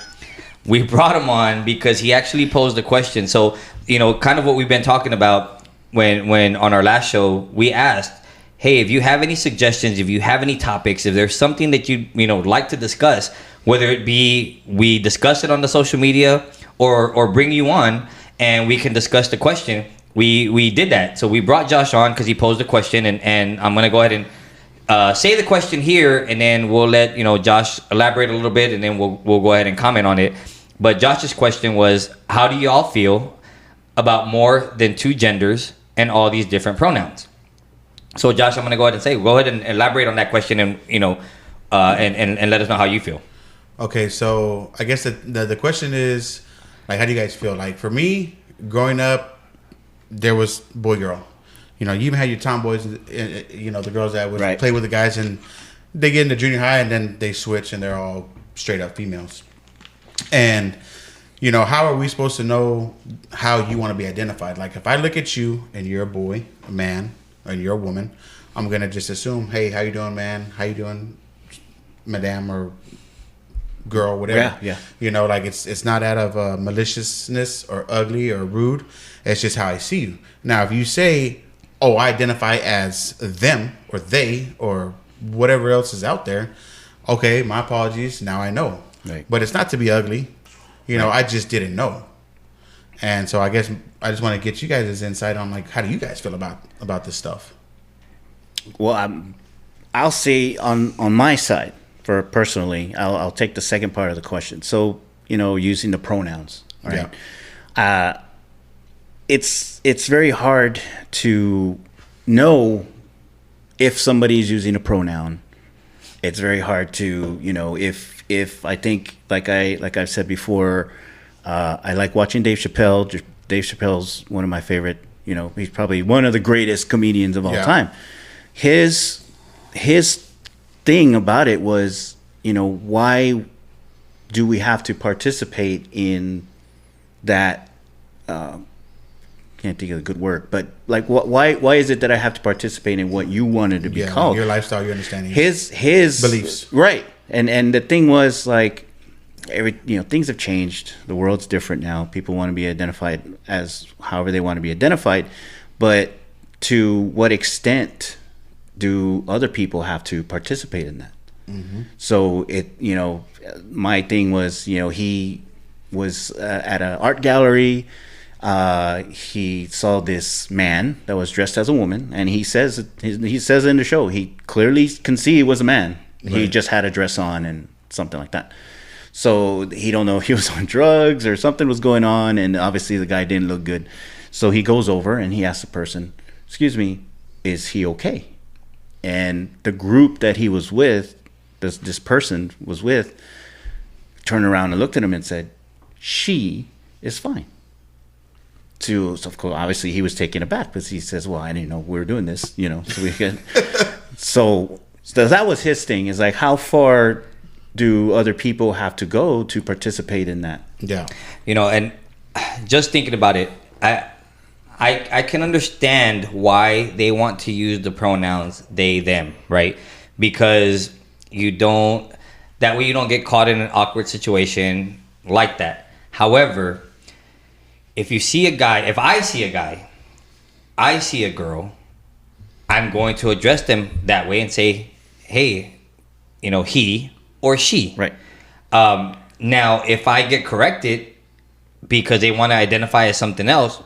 S2: We brought him on because he actually posed a question. So kind of what we've been talking about when on our last show, we asked, hey, if you have any suggestions, if you have any topics, if there's something that you'd like to discuss, whether it be we discuss it on the social media or bring you on and we can discuss the question. We did that. So we brought Josh on because he posed a question, and I'm going to go ahead and say the question here, and then we'll let Josh elaborate a little bit, and then we'll go ahead and comment on it. But Josh's question was, how do y'all feel about more than two genders and all these different pronouns? So Josh, I'm going to go ahead and go ahead and elaborate on that question, and and let us know how you feel.
S3: Okay, so I guess the question is, like, how do you guys feel? Like, for me, growing up, there was boy girl. You even had your tomboys, the girls that would play with the guys, and they get into junior high, and then they switch, and they're all straight up females. And how are we supposed to know how you want to be identified? Like, if I look at you and you're a boy, a man, and you're a woman, I'm gonna just assume, hey, how you doing, man? How you doing, madam, or girl, whatever.
S1: Yeah.
S3: Like, it's not out of maliciousness or ugly or rude. It's just how I see you. Now, if you say, oh, I identify as them or they or whatever else is out there, okay, my apologies. Now I know.
S1: Right.
S3: But it's not to be ugly. I just didn't know. And so I guess I just want to get you guys' insight on, like, how do you guys feel about this stuff?
S1: Well, I'll say on my side, for personally, I'll take the second part of the question. So, using the pronouns, right? Yeah. It's very hard to know if somebody's using a pronoun. It's very hard to, if I think, like I've said before, I like watching Dave Chappelle. Dave Chappelle's one of my favorite, he's probably one of the greatest comedians of all time. His thing about it was, why do we have to participate in that? Can't think of a good word, but like, why is it that I have to participate in what you wanted to be called?
S3: Your lifestyle, your understanding,
S1: his
S3: beliefs,
S1: right? And the thing was, like, things have changed. The world's different now. People want to be identified as however they want to be identified, but to what extent do other people have to participate in that? Mm-hmm. So my thing was, he was at an art gallery. he saw this man that was dressed as a woman, and he says in the show he clearly can see he was a man. Right. He just had a dress on and something like that. So he don't know if he was on drugs or something was going on, and obviously the guy didn't look good. So he goes over and he asks the person, "Excuse me, is he okay?" And the group that he was with, this person was with, turned around and looked at him and said, "She is fine." So of course, obviously he was taken aback because he says, "Well, I didn't know we were doing this, you know." So we can. So that was his thing. Is like, how far do other people have to go to participate in that?
S3: Yeah,
S2: you know, and just thinking about it, I can understand why they want to use the pronouns they, them, right? Because that way you don't get caught in an awkward situation like that. However, if I see a guy, I see a girl, I'm going to address them that way and say, "Hey, you know, he or she."
S1: Right.
S2: Now, if I get corrected because they want to identify as something else,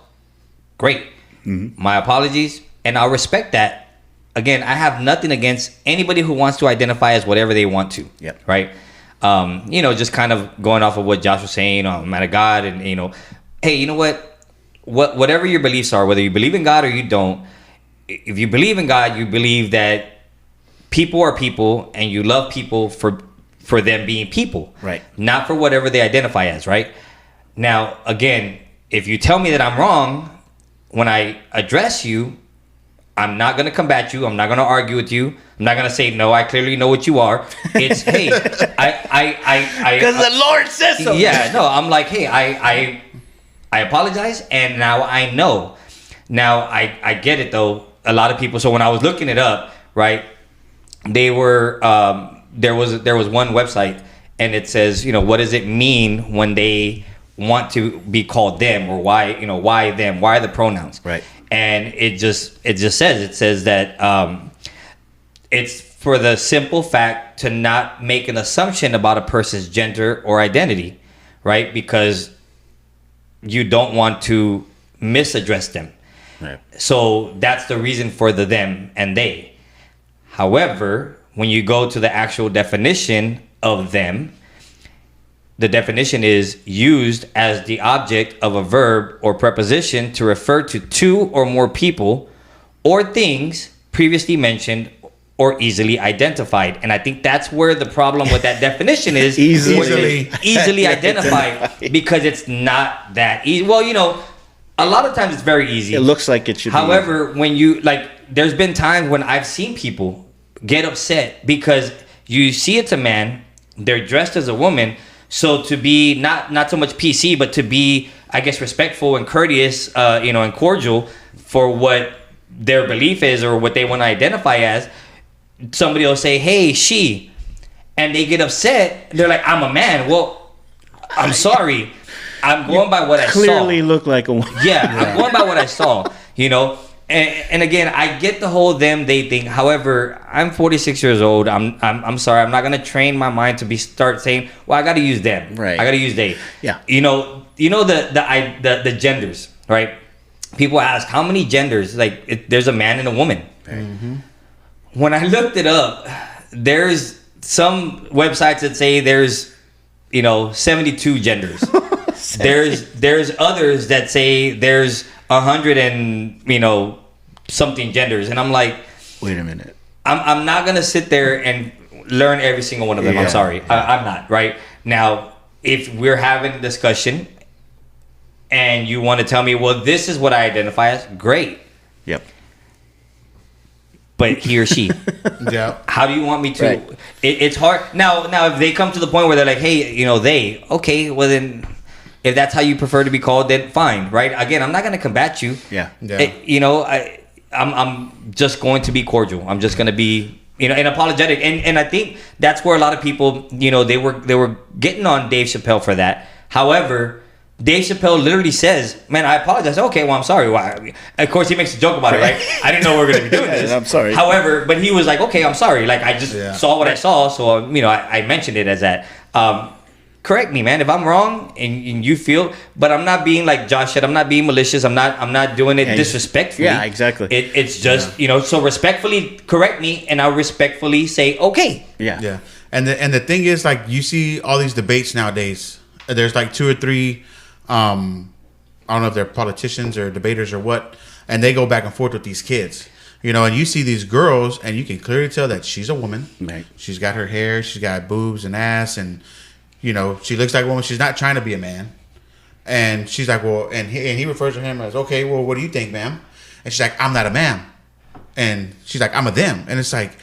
S2: great. Mm-hmm. My apologies, and I'll respect that. Again, I have nothing against anybody who wants to identify as whatever they want to.
S1: Yep.
S2: Right. You know, just kind of going off of what Josh was saying, man of God, and you know, hey, you know whatever your beliefs are, whether you believe in God or you don't, if you believe in God, you believe that people are people, and you love people for them being people,
S1: right?
S2: Not for whatever they identify as, right? Now, again, if you tell me that I'm wrong, when I address you, I'm not going to combat you. I'm not going to argue with you. I'm not going to say, "No, I clearly know what you are." It's, "Hey,
S1: because the Lord says so."
S2: Yeah, no, I'm like, "Hey, I apologize, and now I know." Now, I get it, though. A lot of people, so when I was looking it up, right, they were, there was one website, and it says, you know, what does it mean when they want to be called them, or why them? Why the pronouns?
S1: Right.
S2: And it says that it's for the simple fact to not make an assumption about a person's gender or identity, right? Because you don't want to misaddress them.
S1: Right.
S2: So that's the reason for the them and they. However, when you go to the actual definition of them, the definition is used as the object of a verb or preposition to refer to two or more people or things previously mentioned or easily identified. And I think that's where the problem with that definition is. Easily identified, because it's not that easy. Well, you know, a lot of times it's very easy.
S1: It looks like it should be.
S2: However, when you, like, there's been times when I've seen people get upset because you see it's a man, they're dressed as a woman. So to be not so much PC, but to be, I guess, respectful and courteous, you know, and cordial for what their belief is or what they want to identify as, somebody will say, "Hey, she," and they get upset. They're like, "I'm a man." Well, I'm sorry. I'm going by what I saw.
S1: Clearly look like a woman.
S2: Yeah, I'm going by what I saw, you know. And again, I get the whole them they thing. However, I'm 46 years old. I'm sorry. I'm not gonna train my mind to start saying, "Well, I gotta use them."
S1: Right.
S2: I gotta use they.
S1: Yeah.
S2: You know the genders, right? People ask how many genders. Like, there's a man and a woman.
S1: Mm-hmm.
S2: When I looked it up, there's some websites that say there's, you know, 72 genders. There's others that say there's 100 and, you know, something genders, and I'm like,
S1: wait a minute.
S2: I'm not gonna sit there and learn every single one of them. Yeah. I'm sorry, I'm not. Right now, if we're having a discussion and you want to tell me, well, this is what I identify as, great.
S1: Yep.
S2: But he or she.
S3: Yeah.
S2: How do you want me to?
S1: Right.
S2: It's hard. Now, if they come to the point where they're like, "Hey, you know, they," okay, well then, if that's how you prefer to be called, then fine, right? Again, I'm not going to combat you.
S1: Yeah.
S2: You know, I'm just going to be cordial. I'm just going to be, you know, and apologetic. And I think that's where a lot of people, you know, they were getting on Dave Chappelle for that. However, Dave Chappelle literally says, "Man, I apologize." Okay, well, I'm sorry. Why? Of course, he makes a joke about it, right? I didn't know we were going to be doing this.
S1: I'm sorry.
S2: However, but he was like, "Okay, I'm sorry. Like, I just saw what I saw, so you know, I mentioned it as that." correct me, man, if I'm wrong and you feel. But I'm not being like Josh said. I'm not being malicious. I'm not doing it disrespectfully.
S1: Yeah, exactly.
S2: It's just So respectfully correct me, and I'll respectfully say okay.
S3: Yeah. And the thing is, like, you see all these debates nowadays. There's like 2 or 3. I don't know if they're politicians or debaters or what, and they go back and forth with these kids. And you see these girls, and you can clearly tell that she's a woman.
S1: Right.
S3: She's got her hair, she's got boobs and ass, and she looks like a woman. She's not trying to be a man. And she's like, well, and he refers to him as, okay, well, what do you think, ma'am? And she's like, I'm not a man. And she's like, I'm a them. And it's like,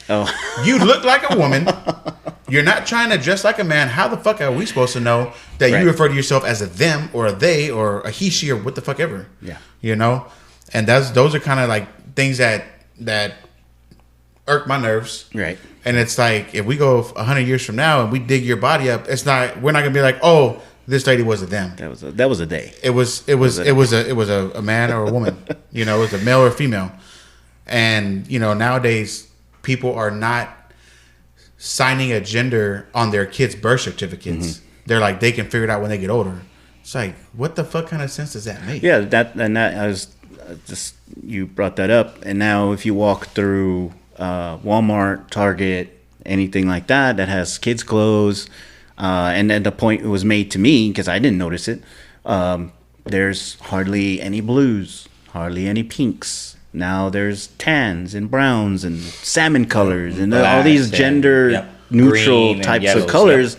S3: you look like a woman. You're not trying to dress like a man. How the fuck are we supposed to know that you refer to yourself as a them or a they or a he, she, or what the fuck ever?
S1: Yeah.
S3: And those are kind of like things that irk my nerves.
S1: Right.
S3: And it's like, if we go 100 years from now and we dig your body up, we're not gonna be like, oh, this lady was a them.
S1: That was a day.
S3: It was a man or a woman. It was a male or a female. And nowadays people are not signing a gender on their kids' birth certificates. Mm-hmm. They're like, they can figure it out when they get older. It's like, what the fuck kind of sense does that make?
S1: Yeah, I was just, you brought that up, and now if you walk through Walmart, Target, anything like that has kids' clothes, and then the point was made to me because I didn't notice it. There's hardly any blues, hardly any pinks. Now there's tans and browns and salmon colors and all these gender neutral types of colors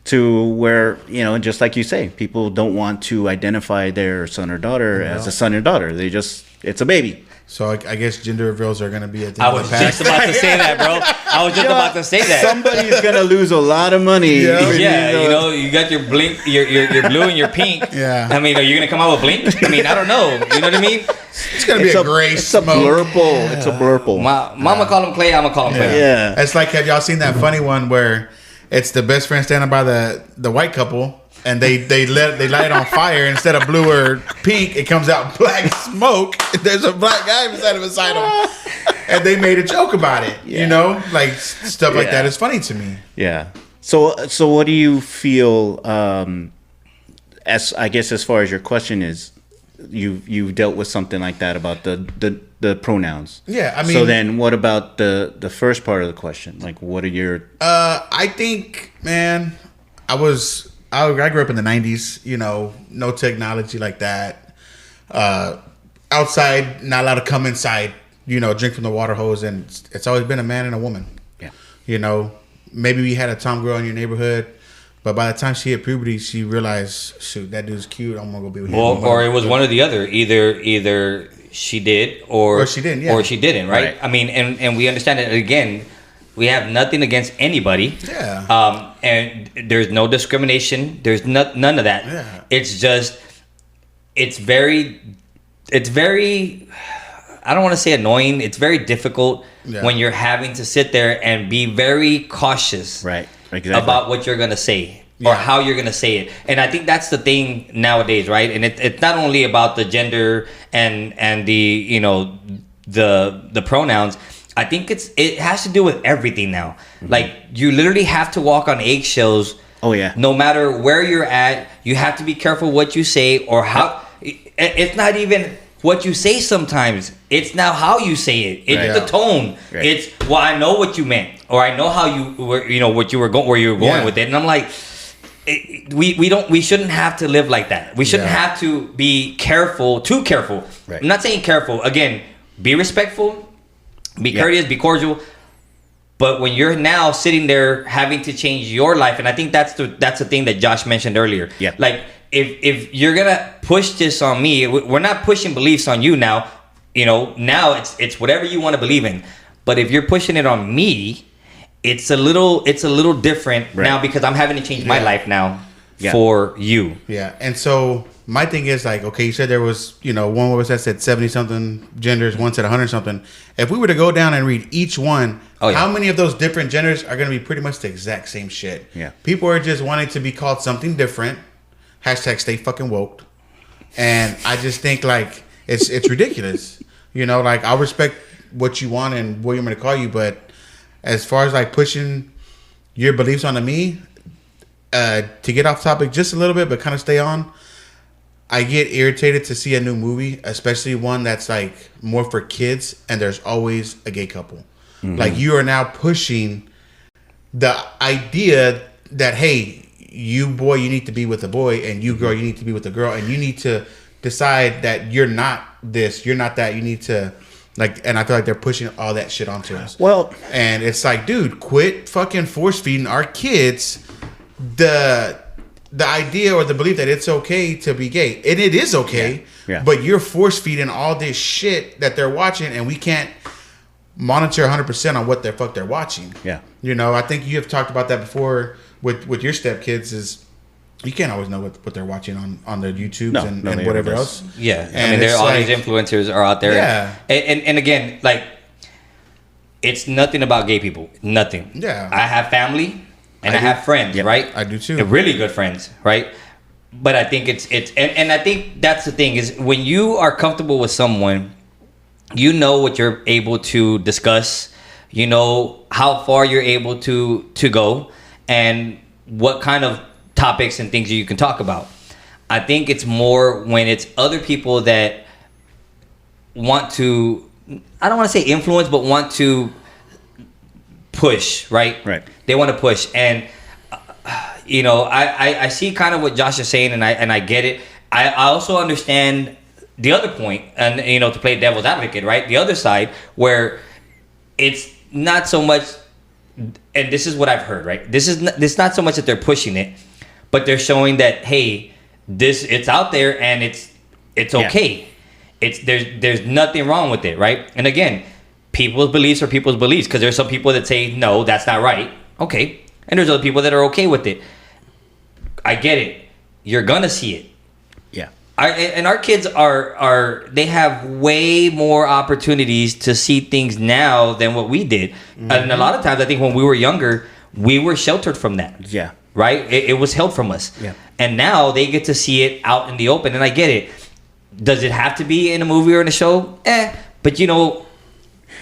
S1: to where, just like you say, people don't want to identify their son or daughter as a son or daughter. It's a baby.
S3: So I guess gender reveals are going to be at the
S2: I was just about to say that, bro. I was just about to say that.
S1: Somebody's going to lose a lot of money.
S2: Yeah, you got your blink, your blue and your pink.
S3: Yeah.
S2: I mean, are you going to come out with blink? I mean, I don't know. You know what I mean?
S3: It's going to be a gray smoke.
S1: It's a blurple.
S2: Mama call him Clay, I'm going to call him Clay.
S1: Yeah.
S3: It's like, have y'all seen that funny one where it's the best friend standing by the white couple, and they light it on fire. Instead of blue or pink, it comes out black smoke. There's a black guy beside him, and they made a joke about it. Like stuff like that is funny to me.
S1: Yeah. So what do you feel? As far as your question is, you've dealt with something like that about the pronouns.
S3: Yeah, I mean.
S1: So then, what about the first part of the question? Like, what are your?
S3: I think, man, I grew up in the 90s. No technology like that. Outside, not allowed to come inside. Drink from the water hose, and it's always been a man and a woman.
S1: Yeah.
S3: Maybe we had a tom girl in your neighborhood. But by the time she hit puberty, she realized, shoot, that dude's cute. I'm gonna go be with him.
S2: Or it was one or the other. Either she did or
S3: she didn't. Yeah.
S2: Or she didn't. Right? I mean, and we understand that again. We have nothing against anybody.
S3: Yeah.
S2: And there's no discrimination. There's none of that.
S3: Yeah.
S2: It's just, it's very. I don't want to say annoying. It's very difficult when you're having to sit there and be very cautious.
S1: Right. Exactly.
S2: About what you're gonna say or how you're gonna say it, and I think that's the thing nowadays, right? And it's not only about the gender and the the pronouns. I think it has to do with everything now. Mm-hmm. Like you literally have to walk on eggshells.
S1: Oh yeah.
S2: No matter where you're at, you have to be careful what you say or how. It's not even what you say sometimes. It's now how you say it. It's the tone. Right. It's I know what you meant, or I know how you were. What you were going, where you were going with it. And I'm like, we shouldn't have to live like that. We shouldn't have to be careful, too careful. Right. I'm not saying careful. Again, be respectful, be courteous, be cordial. But when you're now sitting there having to change your life, and I think that's the thing that Josh mentioned earlier.
S1: Yeah.
S2: Like if you're gonna push this on me, we're not pushing beliefs on you now. Now it's whatever you want to believe in. But if you're pushing it on me, it's a little different now because I'm having to change my life now for you.
S3: Yeah. And so my thing is like, okay, you said there was, one website that said 70 something genders, one said 100 something. If we were to go down and read each one, how many of those different genders are going to be pretty much the exact same shit?
S1: Yeah.
S3: People are just wanting to be called something different. Hashtag stay fucking woke. And I just think like it's ridiculous. Like I'll respect what you want and what you're going to call you, but as far as like pushing your beliefs onto me, to get off topic just a little bit, but kind of stay on. I get irritated to see a new movie, especially one that's like more for kids, and there's always a gay couple. Mm-hmm. Like, you are now pushing the idea that, hey, you boy, you need to be with a boy, and you girl, you need to be with a girl, and you need to decide that you're not this, you're not that. You need to, like, and I feel like they're pushing all that shit onto us.
S1: Well,
S3: and it's like, dude, quit fucking force feeding our kids the idea or the belief that it's okay to be gay. And it is okay, but you're force feeding all this shit that they're watching, and we can't monitor 100% on what the fuck they're watching.
S1: Yeah.
S3: You know, I think you have talked about that before with your stepkids, is you can't always know what they're watching on their YouTubes and whatever else.
S2: Yeah.
S3: And
S2: I mean, all these influencers are out there.
S3: Yeah.
S2: And again, like, it's nothing about gay people. Nothing.
S3: Yeah.
S2: I have family. And I have friends, right?
S3: I do too.
S2: They're really good friends, right? But I think it's and I think that's the thing, is when you are comfortable with someone, you know what you're able to discuss, you know how far you're able to go, and what kind of topics and things you can talk about. I think it's more when it's other people that want to, I don't want to say influence, but want to push, right? They want to push, and you know, I see kind of what Josh is saying, and I get it. I also understand the other point, and you know, to play devil's advocate, right? The other side, where it's not so much, and this is what I've heard, right? This not so much that they're pushing it, but they're showing that, hey, it's out there, and it's okay. There's nothing wrong with it, right? And again, people's beliefs are people's beliefs, because there's some people that say, no, that's not right. Okay. And there's other people that are okay with it. I get it. You're going to see it.
S1: Yeah.
S2: And our kids they have way more opportunities to see things now than what we did. Mm-hmm. And a lot of times, I think when we were younger, we were sheltered from that.
S1: Yeah.
S2: Right? It was held from us.
S1: Yeah.
S2: And now they get to see it out in the open. And I get it. Does it have to be in a movie or in a show? But you know,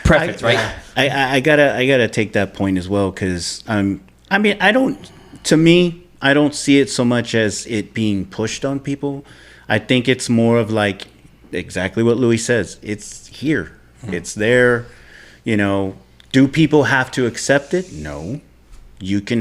S2: preference, right?
S1: I gotta take that point as well, because I mean, I don't see it so much as it being pushed on people. I think it's more of like exactly what Louis says. It's here. It's there. You know, do people have to accept it? No. You can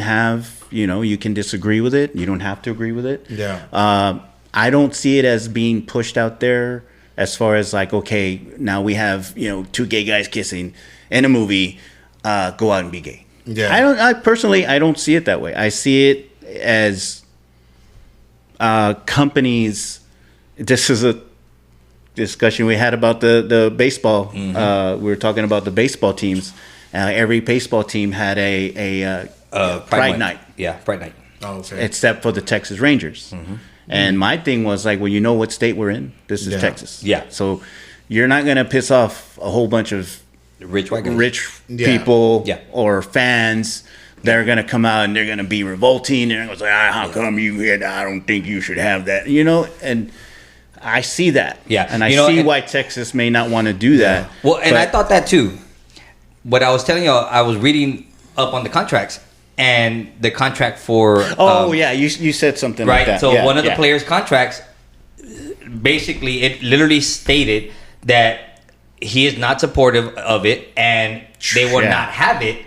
S1: you can disagree with it. You don't have to agree with it.
S3: Yeah.
S1: I don't see it as being pushed out there as far as like, okay, now we have, two gay guys kissing in a movie, go out and be gay.
S3: Yeah.
S1: I personally don't see it that way. I see it as companies. This is a discussion we had about the baseball. Mm-hmm. We were talking about the baseball teams. Every baseball team had a Pride night.
S2: Yeah, Pride night.
S3: Oh, okay.
S1: Except for the Texas Rangers. Mm-hmm. And my thing was like, well, you know what state we're in? This is Texas.
S2: Yeah.
S1: So you're not going to piss off a whole bunch of rich people or fans. They're going to come out and they're going to be revolting. They're going to say, how come you here? I don't think you should have that. And I see that.
S2: Yeah.
S1: And I see why Texas may not want to do that.
S2: Well, and I thought that too. What I was telling you, I was reading up on the contracts. And the contract for...
S1: you said something
S2: right?
S1: like that.
S2: So one of the players' contracts, basically, it literally stated that he is not supportive of it, and they will not have it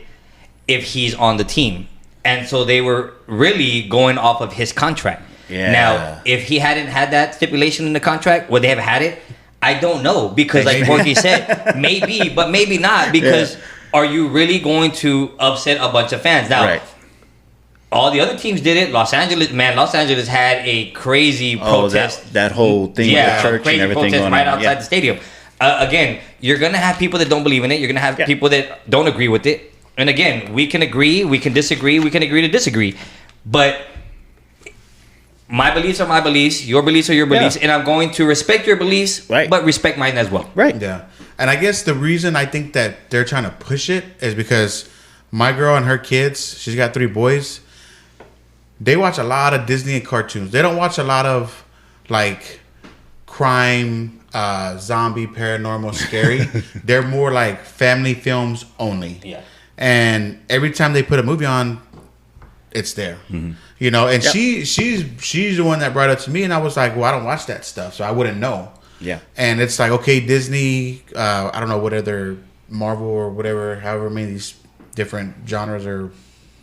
S2: if he's on the team. And so they were really going off of his contract.
S1: Yeah.
S2: Now, if he hadn't had that stipulation in the contract, would they have had it? I don't know, because like Porky said, maybe, but maybe not, because... Are you really going to upset a bunch of fans? Now, all the other teams did it. Los Angeles had a crazy protest.
S1: That whole thing with the church and everything going on.
S2: Right outside the stadium. Again, you're going to have people that don't believe in it. You're going to have people that don't agree with it. And again, we can agree, we can disagree, we can agree to disagree. But my beliefs are my beliefs, your beliefs are your beliefs, and I'm going to respect your beliefs, but respect mine as well.
S1: Right.
S3: Yeah. And I guess the reason I think that they're trying to push it is because my girl and her kids, she's got 3 boys, they watch a lot of Disney and cartoons. They don't watch a lot of like crime, zombie, paranormal, scary. They're more like family films only.
S2: Yeah.
S3: And every time they put a movie on, it's there. You know, and she's the one that brought it to me, and I was like, well, I don't watch that stuff, so I wouldn't know.
S1: Yeah.
S3: And it's like, okay, Disney, I don't know what other Marvel or whatever, however many of these different genres are.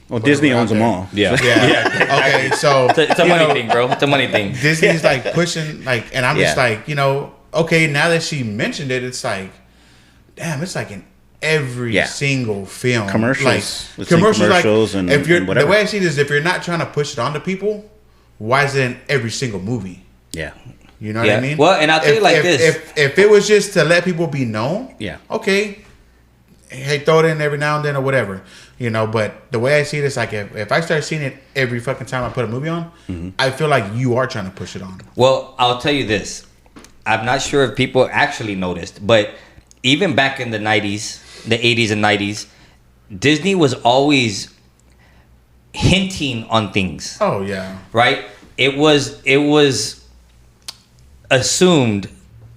S1: Well, Disney owns them all.
S2: Yeah.
S3: Okay, so
S2: It's a money thing, bro. It's a money thing.
S3: Disney's like pushing, like, and I'm just like, you know, okay, now that she mentioned it, it's like, damn, it's like in every single film.
S1: Commercials.
S3: Like, commercials
S1: like,
S3: and if you're,
S1: and whatever.
S3: the way I see it is, if you're not trying to push it onto people, why is it in every single movie?
S1: Yeah.
S3: You know what I mean?
S2: Well, and I'll tell you like this.
S3: If it was just to let people be known, okay, hey, throw it in every now and then or whatever, you know. But the way I see it is like if I start seeing it every fucking time I put a movie on, I feel like you are trying to push it on.
S2: Well, I'll tell you this. I'm not sure if people actually noticed, but even back in the 90s, the 80s and 90s, Disney was always hinting on things.
S3: Oh, yeah.
S2: Right? It was assumed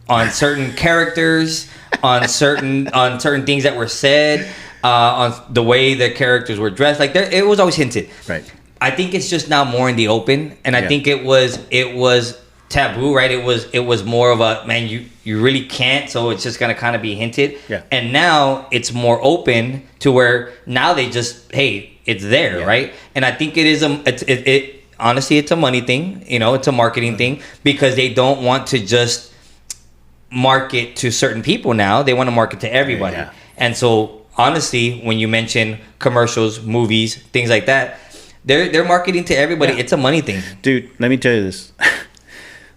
S2: on certain characters, on certain things that were said, on the way the characters were dressed. Like it was always hinted.
S1: Right.
S2: I think it's just now more in the open, and I think it was taboo, right? It was more of a, man, you really can't, so it's just gonna kind of be hinted.
S1: Yeah.
S2: And now it's more open to where now they just, hey, it's there, right? And I think it is honestly, it's a money thing, you know, it's a marketing thing, because they don't want to just market to certain people now. They want to market to everybody. Yeah. And so honestly, when you mention commercials, movies, things like that, they're marketing to everybody. Yeah. It's a money thing.
S1: Dude, let me tell you this.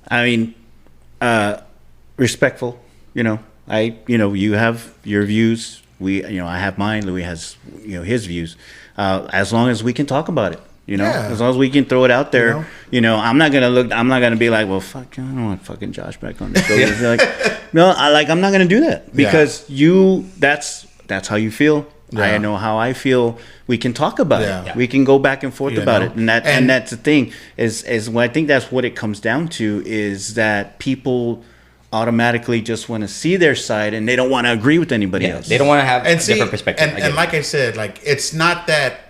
S1: I mean, respectful, you know, you have your views. I have mine. Louis has, his views. As long as we can talk about it. As long as we can throw it out there, I'm not gonna be like, well, fuck, I don't want fucking Josh back on the show. Like, no, I'm not gonna do that because that's how you feel. Yeah. I know how I feel. We can talk about it. We can go back and forth about it, and that's the thing. Is what I think that's what it comes down to is that people automatically just want to see their side and they don't want to agree with anybody else.
S2: They don't want to have a different perspective.
S3: And like I said, like it's not that.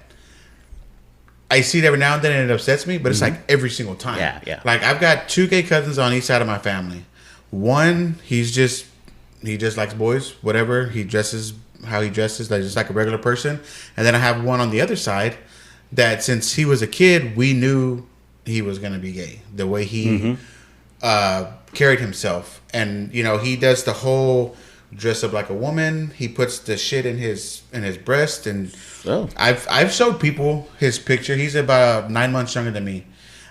S3: I see it every now and then and it upsets me, but it's like every single time.
S1: Yeah.
S3: Like I've got 2 gay cousins on each side of my family. One, he just likes boys, whatever. He dresses how he dresses, like just like a regular person. And then I have one on the other side that since he was a kid, we knew he was gonna be gay. The way he carried himself. And he does the whole dress up like a woman. He puts the shit in his breast, and I've showed people his picture. He's about 9 months younger than me,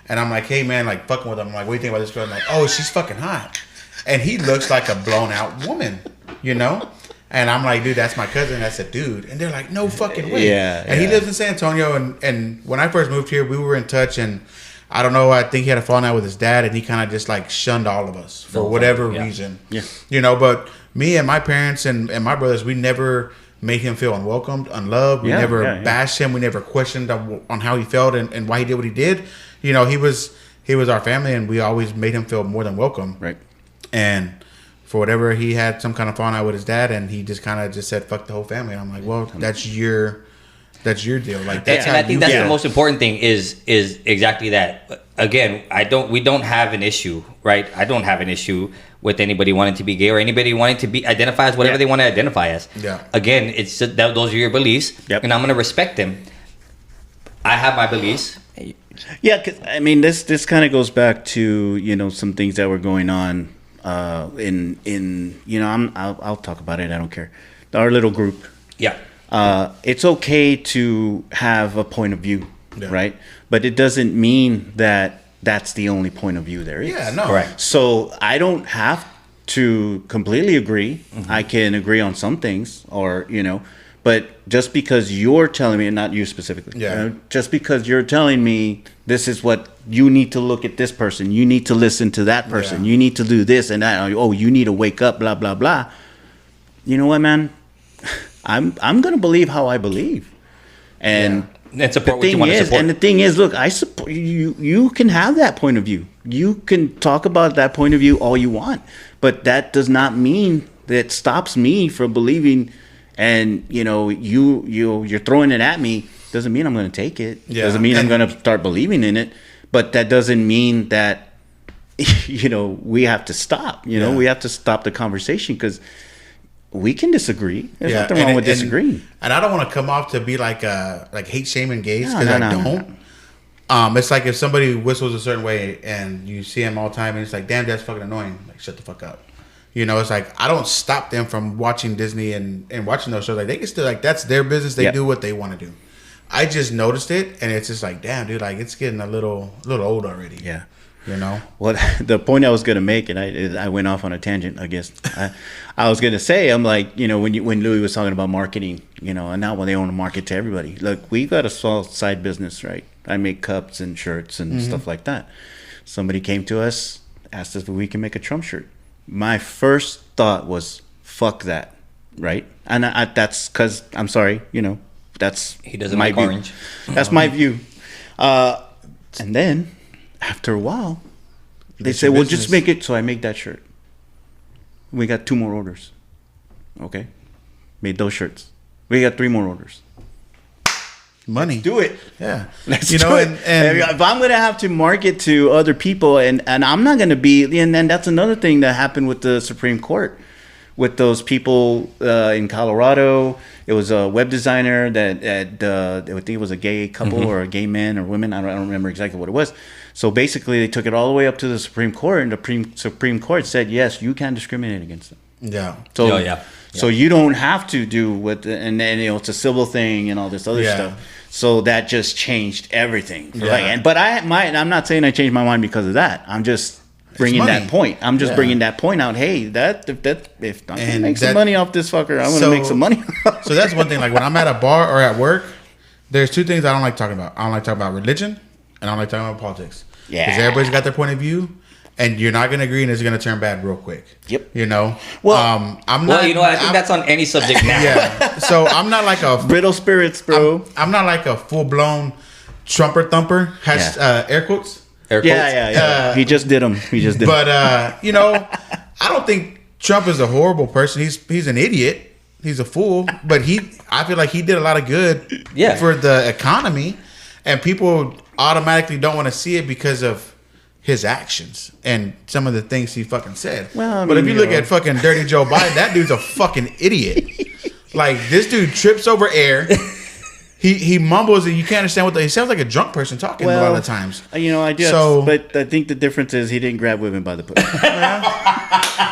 S3: and I'm like, hey man, like fucking with him. I'm like, what do you think about this girl? I'm like, oh, she's fucking hot, and he looks like a blown out woman, And I'm like, dude, that's my cousin. That's a dude, and they're like, no fucking way. And he lives in San Antonio, and when I first moved here, we were in touch, and I don't know. I think he had a falling out with his dad, and he kind of just like shunned all of us for whatever reason. But me and my parents and my brothers, we never made him feel unwelcomed, unloved. We never bashed him. We never questioned on how he felt and why he did what he did. He was our family, and we always made him feel more than welcome.
S1: Right.
S3: And for whatever, he had some kind of falling out with his dad, and he just kind of just said, fuck the whole family. And I'm like, well, that's your deal. Like that's
S2: and I think that's the most important thing is exactly that. Again, we don't have an issue, right? I don't have an issue with anybody wanting to be gay or anybody wanting to be identify as whatever they want to identify as. Yeah. Again, it's just that those are your beliefs, and I'm going to respect them. I have my beliefs.
S1: Yeah, cause, I mean, this kind of goes back to some things that were going on in I'll talk about it. I don't care. Our little group.
S2: Yeah.
S1: It's okay to have a point of view, right? But it doesn't mean that that's the only point of view there is.
S3: Yeah, no.
S2: Correct.
S1: So I don't have to completely agree. Mm-hmm. I can agree on some things but just because you're telling me, and not you specifically, just because you're telling me this is what you need to look at this person, you need to listen to that person, you need to do this and that, you need to wake up, blah, blah, blah. You know what, man? I'm gonna believe how I believe, and
S2: support what you want to support.
S1: And the thing is, look, I support you. You can have that point of view. You can talk about that point of view all you want, but that does not mean that stops me from believing. And you're throwing it at me Doesn't mean I'm going to take it.
S3: Yeah.
S1: Doesn't mean I'm going to start believing in it. But that doesn't mean that, you know, we have to stop. You know, we have to stop the conversation because we can disagree. There's nothing wrong with disagreeing.
S3: And I don't want to come off to be like hate shaming gays because I don't. It's like if somebody whistles a certain way and you see them all the time and it's like, damn, that's fucking annoying. Like, shut the fuck up. You know, it's like I don't stop them from watching Disney and watching those shows. Like they can still that's their business. They do what they want to do. I just noticed it and it's just like, damn, dude, like it's getting a little old already.
S1: Yeah.
S3: You know?
S1: Well, the point I was going to make, and I went off on a tangent, I guess. I was going to say, I'm like, you know, when Louie was talking about marketing, you know, and now when they want to market to everybody. Look, we got a small side business, right? I make cups and shirts and stuff like that. Somebody came to us, asked us if we can make a Trump shirt. My first thought was, fuck that, right? And that's because, I'm sorry, you know, that's
S2: he doesn't
S1: my
S2: like
S1: view.
S2: orange.
S1: That's my view. And then, after a while, they said, well, just make it. So I make that shirt. We got 2 more orders. Okay. Made those shirts. We got 3 more orders.
S3: Money.
S1: Do it.
S3: Yeah.
S1: Let's do it. And if I'm going to have to market to other people, and I'm not going to be, and then that's another thing that happened with the Supreme Court. With those people in Colorado, it was a web designer that I think it was a gay couple or a gay man or women. I don't remember exactly what it was. So basically, they took it all the way up to the Supreme Court, and the Supreme Court said, yes, you can discriminate against them.
S3: Yeah.
S1: So, so you don't have to do what, and then, you know, it's a civil thing and all this other stuff. So that just changed everything. But I'm not saying I changed my mind because of that. I'm just bringing that point. I'm just bringing that point out. Hey, if I can make some money off this fucker, I'm gonna make some money.
S3: So that's one thing. Like when I'm at a bar or at work, there's 2 things I don't like talking about. I don't like talking about religion, and I don't like talking about politics. Yeah, because everybody's got their point of view, and you're not gonna agree, and it's gonna turn bad real quick.
S1: Yep.
S3: You know.
S1: Well,
S3: I'm not.
S2: Well, you know, I think that's on any subject now.
S3: Yeah. So I'm not like a
S1: brittle spirits, bro.
S3: I'm not like a full blown Trumper thumper. Air quotes.
S1: Yeah. He just did them.
S3: But you know, I don't think Trump is a horrible person. He's an idiot. He's a fool. But I feel like he did a lot of good for the economy, and people automatically don't want to see it because of his actions and some of the things he fucking said. Well, I mean, but if you look at fucking Dirty Joe Biden, that dude's a fucking idiot. Like this dude trips over air. He mumbles and you can't understand he sounds like a drunk person talking a lot of the times.
S1: You know, I do. But I think the difference is he didn't grab women by the pussy.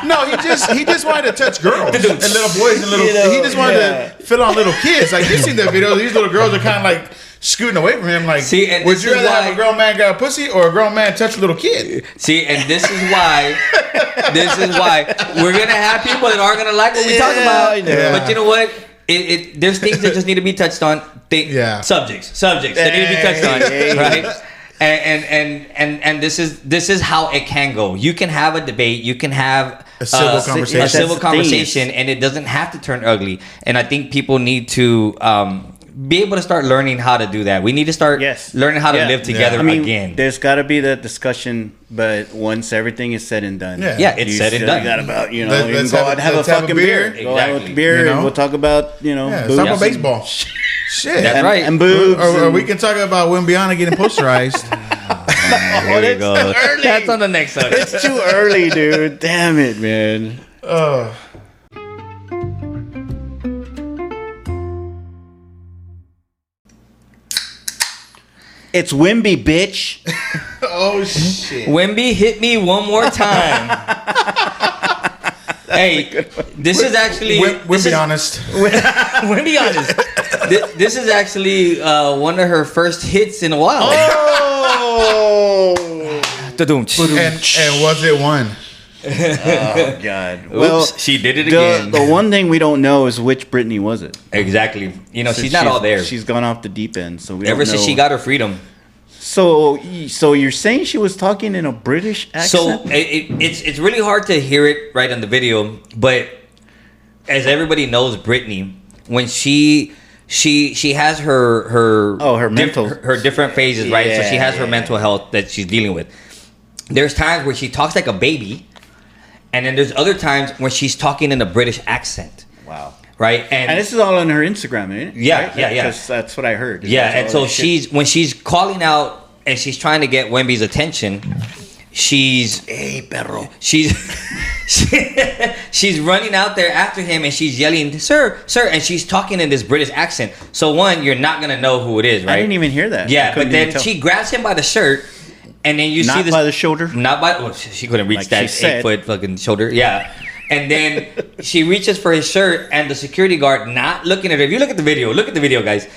S3: No, he just wanted to touch girls and little boys and little. You know, he just wanted to fill on little kids. Like you see the video, these little girls are kind of like scooting away from him. Like, would you rather have a grown man grab a pussy or a grown man touch a little kid?
S2: See, and this is why we're gonna have people that aren't gonna like what we talk about. Yeah. But you know what? There's things that just need to be touched on. Subjects that need to be touched on, right? And this is how it can go. You can have a debate. You can have a civil conversation, and it doesn't have to turn ugly. And I think people need to be able to start learning how to do that. We need to start learning how to live together again.
S1: There's got to be that discussion, but once everything is said and done,
S2: it's said and done.
S1: Got about you can go out and have a fucking beer. Go out with beer, and we'll talk about
S3: let's talk about baseball. Shit,
S2: that's right.
S1: And boobs,
S3: or we can talk about Wemby getting posterized.
S2: There we go. That's on the next subject.
S1: It's too early, dude. Damn it, man. It's Wemby, bitch.
S3: Oh, shit.
S2: Wemby, hit me one more time. Hey, this is actually...
S3: Wemby honest.
S2: Wemby honest. This is actually one of her first hits in a while.
S1: Oh!
S3: And was it one?
S1: Oh, God.
S2: Well, she did it again.
S1: The one thing we don't know is which Brittney was it.
S2: Exactly. You know, she's not all there.
S1: She's gone off the deep end. So we
S2: Ever since she got her freedom.
S1: So you're saying she was talking in a British accent?
S2: So it's really hard to hear it right on the video, but as everybody knows, Brittney, when she has her different phases, right? So she has her mental health that she's dealing with. There's times where she talks like a baby, and then there's other times when she's talking in a British accent.
S1: Wow.
S2: right?
S1: And this is all on her Instagram, isn't it?
S2: Yeah,
S1: right?
S2: yeah.
S1: Because that's what I heard.
S2: Yeah, and so when she's calling out and she's trying to get Wemby's attention, hey perro, she's running out there after him and she's yelling, sir, and she's talking in this British accent. So one, you're not gonna know who it is, right?
S1: I didn't even hear that.
S2: Yeah, but then she grabs him by the shirt, and then you see this
S1: by the shoulder.
S2: Not by. Well, she couldn't reach that 8-foot fucking shoulder. Yeah. And then she reaches for his shirt, and the security guard not looking at her. If you look at the video, guys.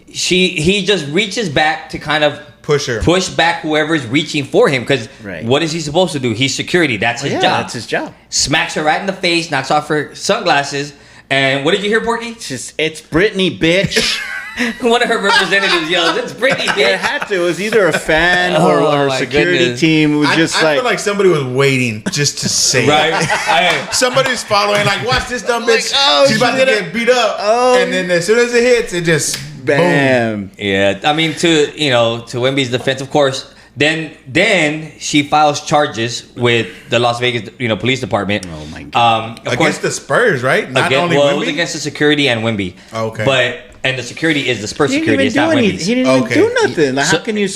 S2: He just reaches back to kind of push back whoever's reaching for him, because what is he supposed to do? He's security. That's his job.
S1: That's his job.
S2: Smacks her right in the face, knocks off her sunglasses, and what did you hear, Porky?
S1: It's Brittney, bitch.
S2: One of her representatives yells, "It's Brittney, bitch!"
S1: It had to. It was either a fan or a security team. It was
S3: I feel like somebody was waiting just to say it. Somebody's following, like, watch this dumb bitch. She's about to get beat up. And then as soon as it hits, it just
S1: bam.
S3: Boom.
S2: Yeah, I mean, to Wemby's defense, of course. Then she files charges with the Las Vegas, police department.
S1: Oh my god!
S3: Against the Spurs, right? Not only
S2: Wemby? It
S3: Wemby?
S2: was against the security and Wemby.
S3: Okay.
S2: And the security is the Spurs security. It's not Wemby's.
S1: He didn't even do nothing. Like, how can you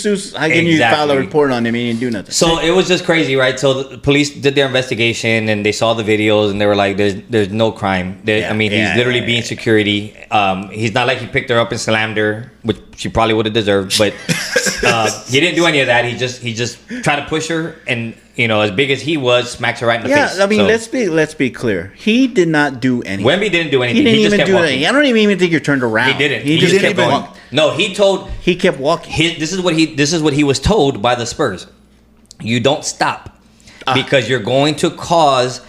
S1: file a report on him? He didn't do nothing.
S2: So it was just crazy, right? So the police did their investigation and they saw the videos and they were like, "There's no crime. He's literally being security. He's not like he picked her up and slammed her, which she probably would have deserved. But he didn't do any of that. He just tried to push her, and as big as he was, smacks her right in the face.
S1: Yeah, I mean, let's be clear. He did not do anything.
S2: Wemby didn't do anything.
S1: He didn't
S2: just
S1: even
S2: kept
S1: do
S2: walking.
S1: anything. I don't even think he turned around.
S2: He didn't.
S1: He just kept walking.
S2: No, he kept
S1: walking.
S2: This is what he was told by the Spurs. You don't stop because you're going to cause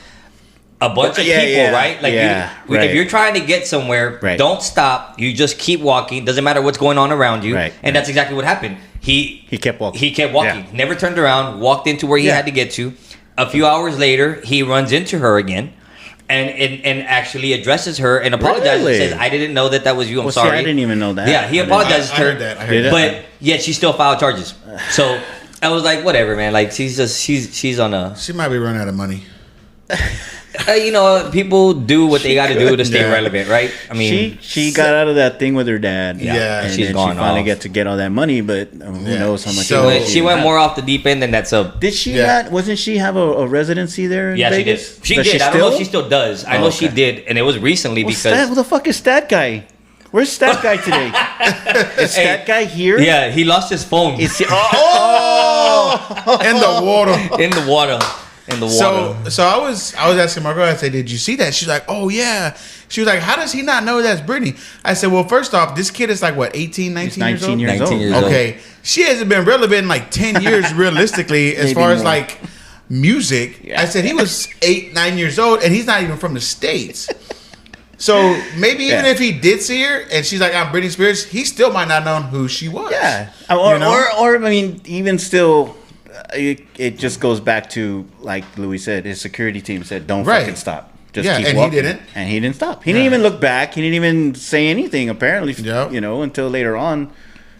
S2: a bunch of people, right? Like, if you're trying to get somewhere, don't stop. You just keep walking. Doesn't matter what's going on around you. And that's exactly what happened. He kept walking. He kept walking. Yeah. Never turned around. Walked into where he had to get to. A few hours later, he runs into her again. And actually addresses her and apologizes and says, "I didn't know that was you. I'm sorry."
S1: I didn't even know that.
S2: Yeah, he apologizes to her.
S3: I heard that.
S2: But yet she still filed charges. So I was like, whatever, man. Like, she's on a.
S3: She might be running out of money.
S2: People do what they got to do to stay relevant, right? I mean,
S1: she got out of that thing with her dad.
S3: Yeah,
S1: and
S2: she's gone.
S1: She finally got to get all that money, but who knows how much.
S2: So she went more off the deep end than that. So
S1: did she not? Wasn't she have a residency there? In Vegas?
S2: She did. I don't know if she still does. I know she did, and it was recently because.
S1: Who the fuck is Stat Guy? Where's Stat Guy today? Is Stat Guy here?
S2: Yeah, he lost his phone.
S1: Is he,
S3: in the water.
S2: In the water.
S3: So I was asking my girl, I said, "Did you see that?" She's like, "Oh yeah." She was like, "How does he not know that's Brittney?" I said, "Well, first off, this kid is like what, 18, 19 years old?
S1: 19 years old.
S3: Okay. She hasn't been relevant in like 10 years realistically as far as like music. Yeah. I said he was 8, 9 years old and he's not even from the States. So maybe even if he did see her and she's like, "I'm Britney Spears," he still might not know who she was.
S1: Yeah. Or I mean, even still, it just goes back to, like Louis said, his security team said, "Don't fucking stop. Just keep walking."
S3: He didn't.
S1: And he didn't stop. He didn't even look back. He didn't even say anything, apparently, until later on,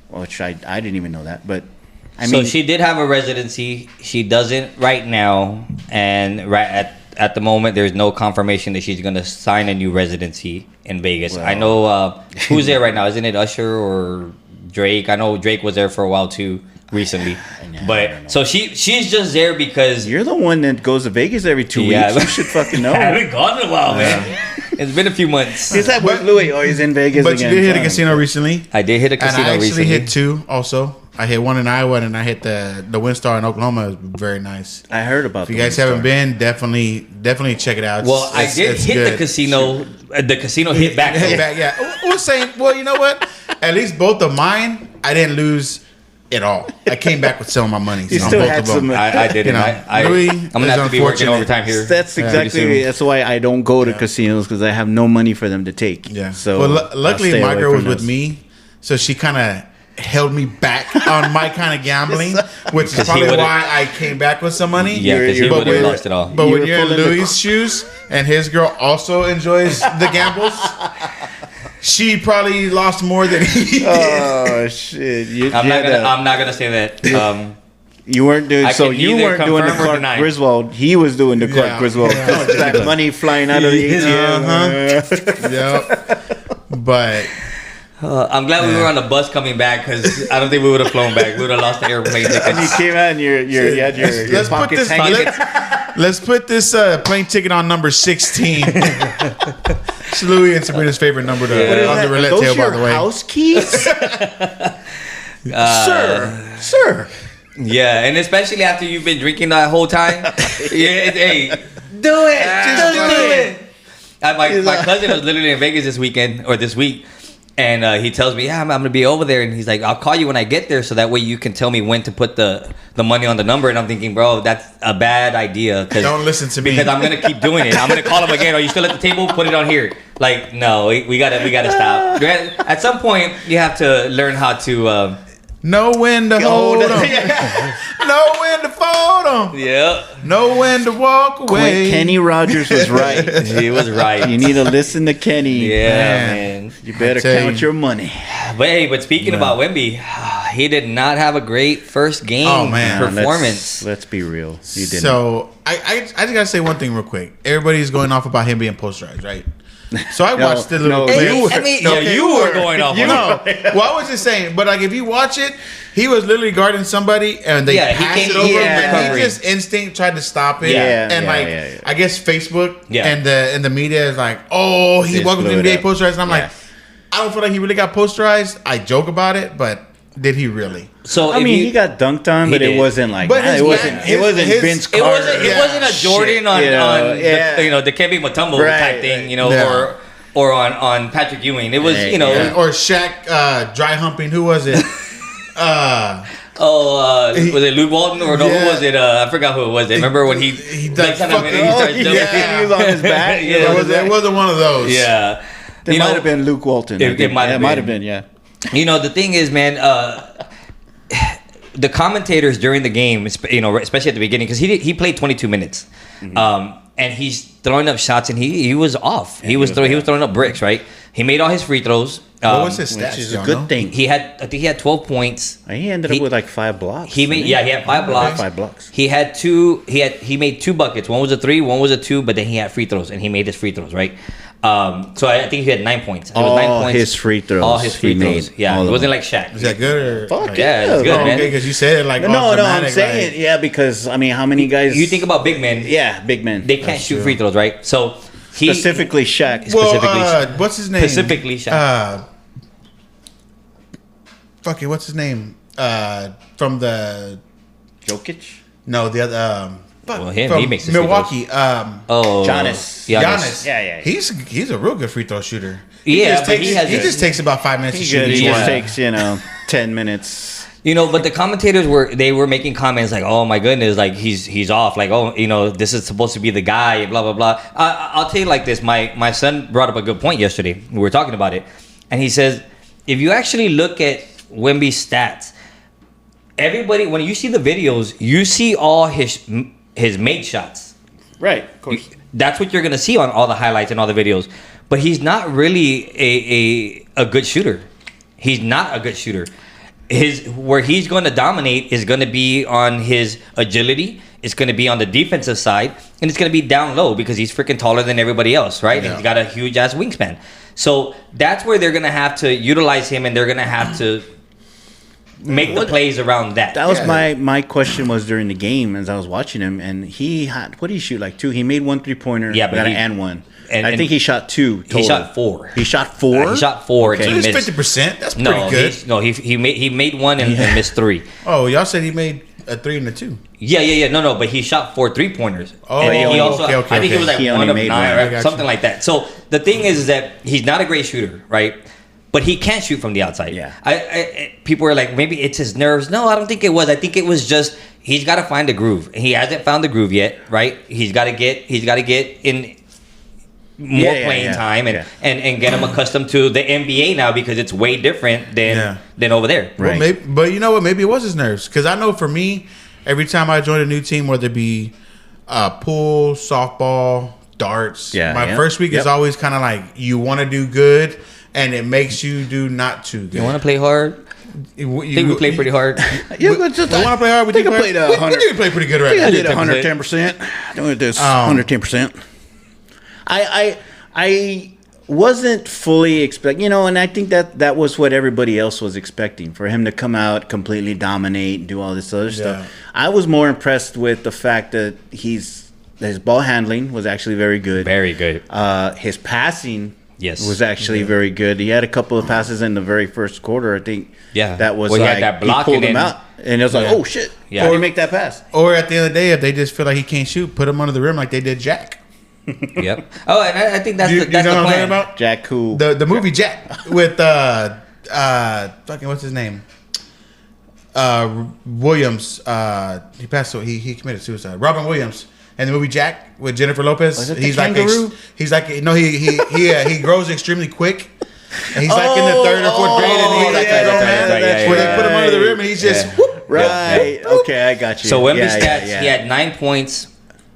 S1: which I didn't even know that. But, I mean.
S2: So she did have a residency. She doesn't right now. And at the moment, there's no confirmation that she's going to sign a new residency in Vegas. Well, I know who's there right now. Isn't it Usher or Drake? I know Drake was there for a while, too. Recently, but so she's just there because
S1: you're the one that goes to Vegas every 2 weeks. You should fucking know.
S2: I haven't gone in a while, man. It's been a few months.
S1: He's like with Louis. Oh, he's in Vegas
S3: but
S1: again.
S3: But you did hit a casino recently.
S2: I did hit a casino recently.
S3: And I actually hit 2 also. I hit one in Iowa and I hit the WinStar in Oklahoma. It was very nice.
S1: I heard about.
S3: If you guys haven't been, definitely check it out.
S2: Well, I did hit the casino. The casino hit back.
S3: Yeah. We're saying, well, you know what? At least both of mine, I didn't lose at all. I came back with some of my money.
S1: You still had some.
S2: I didn't. I'm gonna have to be working overtime here.
S1: That's exactly. That's why I don't go to casinos, because I have no money for them to take.
S3: Yeah.
S1: So,
S3: well, luckily my girl was with me, so she kind of held me back on my kind of gambling, which is probably why I came back with some money.
S2: Yeah, because he would have lost it all.
S3: But when you're in Louis' shoes and his girl also enjoys the gambles, she probably lost more than he did.
S1: Oh shit!
S2: I'm not gonna say that.
S1: You weren't doing
S2: I
S1: so.
S2: can
S1: You
S2: neither
S1: weren't doing the
S2: confirm or
S1: Clark
S2: deny.
S1: Griswold. He was doing the Clark Griswold. That money flying out of the ATM.
S3: Yep. But
S2: I'm glad we were on the bus coming back because I don't think we would have flown back. We would have lost the airplane
S1: And you
S2: tickets.
S1: came out and you had your
S3: let's put
S1: pockets
S3: this.
S1: hanging.
S3: Let's put this plane ticket on number 16. It's Louie and Sabrina's favorite number on the roulette
S1: Those
S3: table, by
S1: your
S3: the way.
S1: house keys, sir.
S2: Yeah, and especially after you've been drinking that whole time. Yeah, hey, do it. Just do it. My cousin was literally in Vegas this weekend or this week. And he tells me, yeah, I'm going to be over there. And he's like, I'll call you when I get there so that way you can tell me when to put the money on the number. And I'm thinking, bro, that's a bad idea.
S3: Don't listen to me.
S2: Because I'm going to keep doing it. I'm going to call him again. Are you still at the table? Put it on here. Like, no, we gotta stop. At some point, you have to learn how to...
S3: know when to hold them. Know when to fold them.
S2: yeah.
S3: Know when to walk away.
S1: Kenny Rogers was right.
S2: He was right.
S1: You need to listen to Kenny.
S2: Yeah, man.
S1: You better
S3: tell
S1: count
S3: you.
S1: your money.
S2: But speaking about Wemby, he did not have a great first game performance.
S1: Let's be real. You didn't.
S3: So I just gotta say one thing real quick. Everybody's going off about him being posterized, right? So I watched the little clip.
S2: You were going off.
S3: Well, I was just saying, but like if you watch it, he was literally guarding somebody and they passed it over him, and he just instinct tried to stop it. I guess Facebook and the media is like, oh, he welcomed to NBA posterized, and I'm like, I don't feel like he really got posterized. I joke about it, but did he really?
S2: So
S1: I mean, he got dunked on, but it wasn't like it wasn't Vince Carter.
S2: It wasn't a Jordan on the Kevin Mutombo type thing, or on Patrick Ewing. It was
S3: or Shaq dry humping. Who was it?
S2: Was it Luke Walton or no? Who was it? I forgot who it was. Remember when he
S1: was on his back?
S3: It wasn't one of those.
S2: Yeah,
S1: it might have been Luke Walton.
S2: It might have been.
S1: Yeah.
S2: The thing is, man, the commentators during the game, especially at the beginning, because he played 22 minutes, and he's throwing up shots, and he was off. He was throwing up bricks, right? He made all his free throws.
S3: What was his stats?
S1: Which is a good thing.
S2: I think he had 12 points.
S1: He ended up with like 5 blocks.
S2: He had 5 blocks.
S1: 5 blocks.
S2: He had he made 2 buckets. One was a 3, one was a 2, but then he had free throws, and he made his free throws, right? So I think he had 9 points.
S1: All his free throws.
S2: All his free throws. Yeah, it wasn't like Shaq.
S3: Is that good?
S1: Fuck
S2: yeah, it's good, man.
S3: Okay, because you said it like
S1: no, I'm saying because I mean, how many guys?
S2: You think about big men.
S1: Yeah, big men.
S2: They can't shoot free throws, right? So
S1: specifically Shaq.
S3: What's his name?
S2: Specifically Shaq.
S3: What's his name? From the
S1: Jokic?
S3: No, the other.
S2: He makes his
S3: Milwaukee.
S1: Giannis.
S3: Yeah. He's a real good free throw shooter.
S2: He
S3: just takes about 5 minutes to shoot.
S1: He just takes 10 minutes.
S2: But the commentators were making comments like, "Oh my goodness, like he's off. Like, this is supposed to be the guy." Blah blah blah. I'll tell you like this. My son brought up a good point yesterday. We were talking about it, and he says, if you actually look at Wemby's stats, everybody, when you see the videos, you see all his made shots.
S1: Right, of course.
S2: That's what you're gonna see on all the highlights and all the videos. But he's not really a good shooter. He's not a good shooter. Where he's going to dominate is going to be on his agility. It's going to be on the defensive side, and it's going to be down low because he's freaking taller than everybody else, right? Yeah. And he's got a huge ass wingspan. So that's where they're going to have to utilize him, and they're going to have to make the plays around that.
S1: That was my question was during the game as I was watching him, and he had, what did he shoot, like 2? He made 1 3-pointer, but and 1. And I think he shot 2 total.
S2: He shot 4.
S1: He shot 4?
S2: He shot 4.
S3: Okay.
S2: And
S3: he missed 50%. That's pretty good.
S2: He made 1 and missed 3.
S3: Oh, y'all said he made a 3 and a 2.
S2: Yeah. No, but he shot 4 3-pointers.
S3: Oh,
S2: and he also,
S3: okay.
S2: I think it was like 1 of 9 or something like that. So the thing is that he's not a great shooter, right? But he can't shoot from the outside. Yeah. People were like, maybe it's his nerves. No, I don't think it was. I think it was just he's got to find a groove. He hasn't found the groove yet, right? He's got to get in more playing time and get him accustomed to the NBA now because it's way different than over there.
S3: Right. Well, but you know what? Maybe it was his nerves. Because I know for me, every time I join a new team, whether it be pool, softball, darts, my first week is always kind of like you want to do good. And it makes you do not too good.
S2: You want to play hard? I think we played pretty hard.
S1: You want to
S3: play hard? We think we play pretty good right now.
S1: I did 110%. Doing this 110%. I wasn't fully expecting, and I think that was what everybody else was expecting, for him to come out, completely dominate, and do all this other stuff. I was more impressed with the fact that his ball handling was actually very good.
S2: Very good.
S1: His passing was actually very good. He had a couple of passes in the very first quarter, I think.
S2: Yeah.
S1: That was
S2: he
S1: like,
S2: had that block
S1: he pulled him out. And it was like, oh, shit. Yeah. How did he make that pass?
S3: Or at the end of the day, if they just feel like he can't shoot, put him under the rim like they did Jack.
S2: Yep. Oh, and I think that's the plan.
S3: About?
S1: Jack who?
S3: The movie Jack with fucking what's his name? Williams. He passed away. He committed suicide. Robin Williams. And the movie Jack with Jennifer Lopez.
S1: He's like
S3: he grows extremely quick. And he's like in the third or fourth grade, and he's like a grown man. Where they put him under the rim, and he's just
S1: right. Okay, I got you.
S2: So Wemby's stats: he had 9 points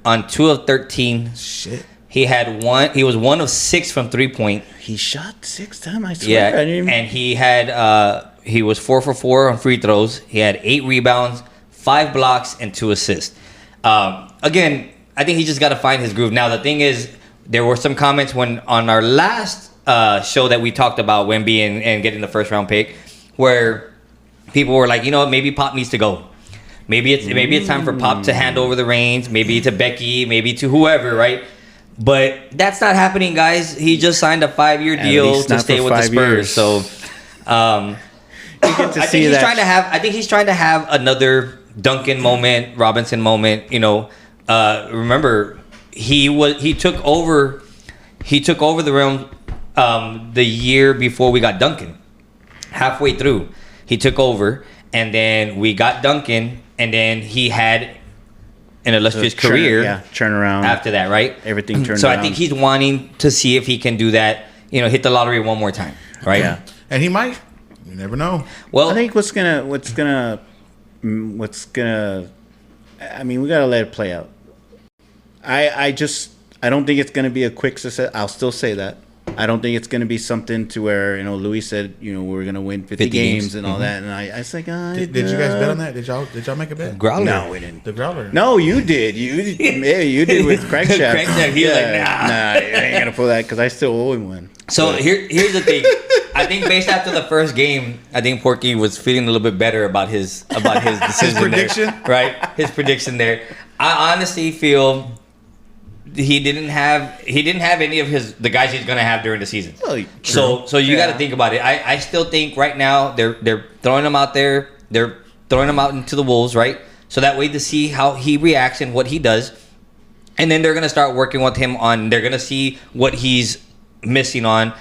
S2: on 2 of 13.
S3: Shit.
S2: He had one. He was 1 of 6 from 3-point.
S1: He shot 6 times. I swear.
S2: Yeah, and he had he was 4 for 4 on free throws. He had 8 rebounds, 5 blocks, and 2 assists. Again, I think he just got to find his groove. Now the thing is, there were some comments when on our last show that we talked about Wemby and getting the first round pick, where people were like, maybe Pop needs to go. Maybe it's time for Pop to hand over the reins, maybe to Becky, maybe to whoever, right? But that's not happening, guys. He just signed a 5-year deal to stay with the Spurs.
S1: Years.
S2: So I think he's trying to have another Duncan moment, Robinson moment. Remember he took over the rim the year before we got Duncan. Halfway through, he took over, and then we got Duncan, and then he had an illustrious career.
S1: Turn around
S2: after that, right?
S1: Everything turned.
S2: So
S1: around.
S2: I think he's wanting to see if he can do that. Hit the lottery one more time, right?
S3: Yeah, and he might. You never know.
S1: Well, I think what's gonna. I mean, we gotta let it play out. I don't think it's gonna be a quick success. I'll still say that. I don't think it's going to be something to where, Louis said, we're going to win 50 games and all that. And I was like,
S3: did you guys bet on that? Did y'all make a bet?
S2: Growler.
S1: No, we didn't.
S3: The Growler.
S1: No, you did. You did with Crankshaft.
S2: Crankshaft, he's like, nah.
S1: Nah, I ain't going to pull that because I still owe him one.
S2: So here's the thing. I think based after the first game, I think Porky was feeling a little bit better about his decision.
S3: His prediction?
S2: There, right? His prediction there. I honestly feel he didn't have any of the guys he's gonna have during the season. Well, so you got to think about it. I still think right now they're throwing him out there. They're throwing him out into the wolves, right? So that way to see how he reacts and what he does, and then they're gonna start working with him on. They're gonna see what he's missing on,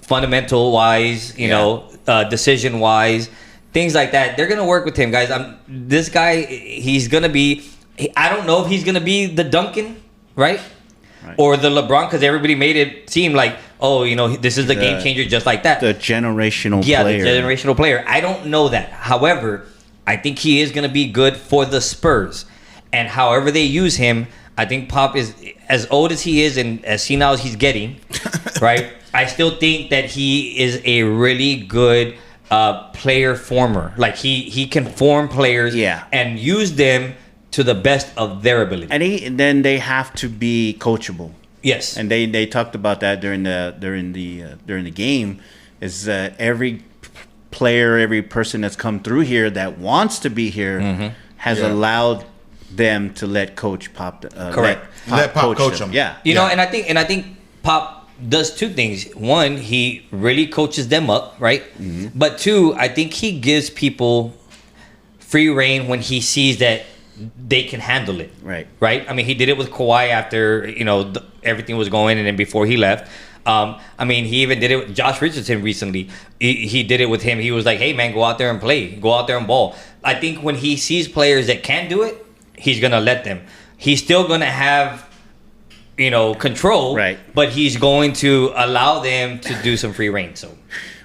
S2: fundamental wise, decision wise, things like that. They're gonna work with him, guys. This guy. He's gonna be. I don't know if he's gonna be the Duncan, right? Or the LeBron, because everybody made it seem like, this is the game changer, just like that.
S1: The generational player.
S2: Yeah, the generational player. I don't know that. However, I think he is going to be good for the Spurs. And however they use him, I think Pop is, as old as he is and as senile as he's getting, right? I still think that he is a really good player former. Like, he can form players and use them to the best of their ability.
S1: And then they have to be coachable.
S2: Yes.
S1: And they talked about that during the game, is that every player, every person that's come through here that wants to be here has allowed them to let Coach Pop.
S2: Correct.
S3: Let Pop coach them.
S1: Yeah.
S2: And I think Pop does 2 things. 1, he really coaches them up, right? Mm-hmm. But 2, I think he gives people free reign when he sees that they can handle it.
S1: Right.
S2: I mean, he did it with Kawhi after, everything was going, and then before he left. He even did it with Josh Richardson recently. He did it with him. He was like, hey, man, go out there and play. Go out there and ball. I think when he sees players that can do it, he's going to let them. He's still going to have, control.
S1: Right.
S2: But he's going to allow them to do some free reign. So,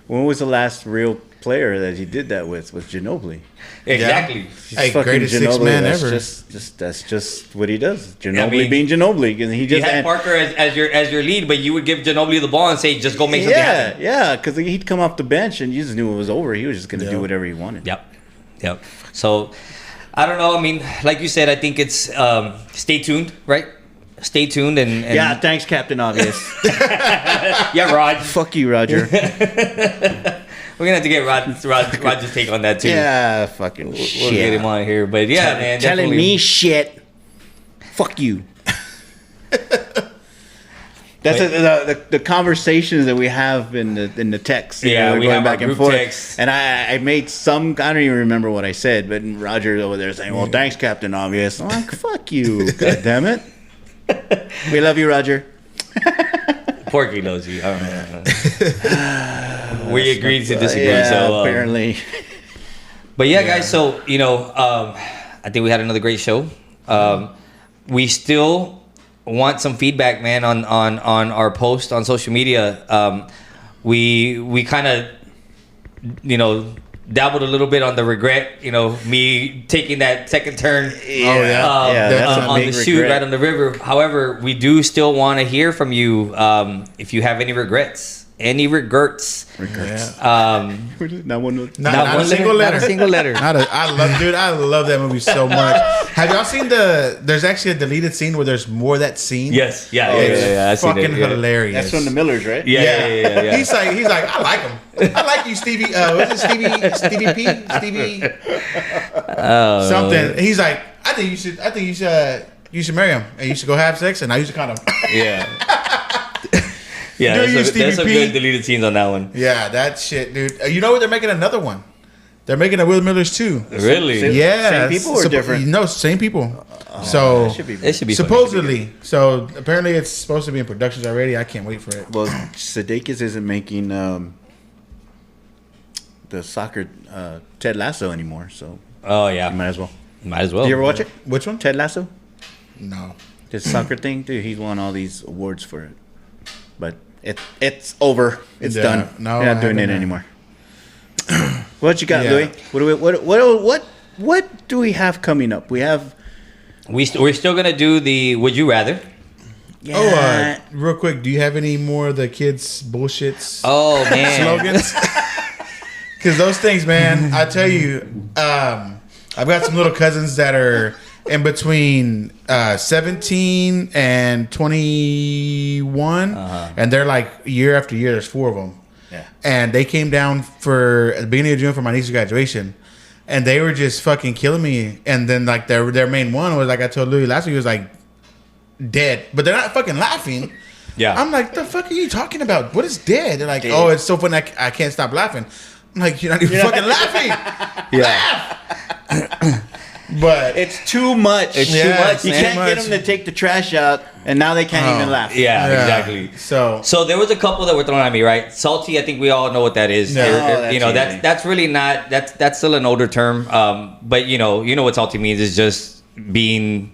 S1: when was the last real player that he did that with was Ginobili.
S2: Exactly.
S3: Yeah. Hey, greatest six man ever.
S1: That's just what he does. Ginobili being Ginobili, and he just
S2: had Parker as your lead, but you would give Ginobili the ball and say, "Just go make something happen."
S1: Yeah, because he'd come off the bench and you just knew it was over. He was just gonna do whatever he wanted.
S2: Yep. So I don't know. I mean, like you said, I think it's stay tuned, right? Stay tuned and
S1: yeah. Thanks, Captain Obvious.
S2: Yeah, Rod.
S1: Fuck you, Roger.
S2: We're gonna have to get Roger's take on that too.
S1: Yeah, fucking
S2: we'll get him on here. But yeah, man,
S1: telling me shit. Fuck you. That's the conversations that we have in the text.
S2: Yeah, we have back and forth. Text.
S1: And I made some. I don't even remember what I said, but Roger over there saying, "Well, thanks, Captain Obvious." I'm like, "Fuck you, God damn it." We love you, Roger.
S2: Porky loves you. We agreed to disagree.
S1: Yeah,
S2: so
S1: apparently.
S2: But yeah, guys. So I think we had another great show. We still want some feedback, man, on our post on social media. We kind of dabbled a little bit on the regret, me taking that second turn on the shoot right on the river. However, we do still want to hear from you if you have any regrets. Any regrets?
S3: Not a single letter.
S2: Not a single letter.
S3: I love that movie so much. Have y'all seen there's actually a deleted scene where there's more of that scene?
S2: Yes. Yeah.
S3: It's fucking hilarious.
S1: That's from the Millers, right?
S2: Yeah.
S3: He's like, I like him. I like you, Stevie. What's it, Stevie P? Stevie something. He's like, I think you should marry him and you should go have sex and I used to kind of
S2: Yeah, there's some good deleted scenes on that one.
S3: Yeah, that shit, dude. You know what? They're making another one. They're making a Will Millers too.
S2: Really?
S3: Yeah.
S1: Same people or different?
S3: No, same people. So
S2: it should be
S3: supposedly. So apparently it's supposed to be in productions already. I can't wait for it.
S1: Well, Sudeikis isn't making the soccer Ted Lasso anymore, so
S2: yeah,
S1: you might as well.
S2: Might as well.
S1: Did you ever watch it?
S3: Which one?
S1: Ted Lasso?
S3: No.
S1: This soccer thing, dude. He's won all these awards for it, but it's over. It's done.
S3: No,
S1: we're not doing it anymore. What you got, Louis? What do we have coming up? We're
S3: still
S2: gonna do the Would You Rather.
S1: Yeah.
S3: Real quick, do you have any more of the kids' bullshits?
S2: Oh man,
S3: slogans. Because those things, man, I tell you, I've got some little cousins that are in between 17 and 21, and they're like year after year. There's 4 of them.
S1: Yeah.
S3: And they came down for at the beginning of June for my niece's graduation, and they were just fucking killing me. And then like their main one was like I told Louis last week, was like dead, but they're not fucking laughing.
S2: Yeah.
S3: I'm like, the fuck are you talking about? What is dead? They're like, dead. Oh, it's so funny, I can't stop laughing. I'm like, you're not even fucking laughing.
S2: Yeah.
S3: But
S1: it's too much.
S2: It's too much.
S1: You can't get them to take the trash out, and now they can't even laugh.
S2: Yeah, exactly.
S3: So
S2: there was a couple that were thrown at me, right? Salty, I think we all know what that is. That's really not. That's still an older term. But you know what salty means is just being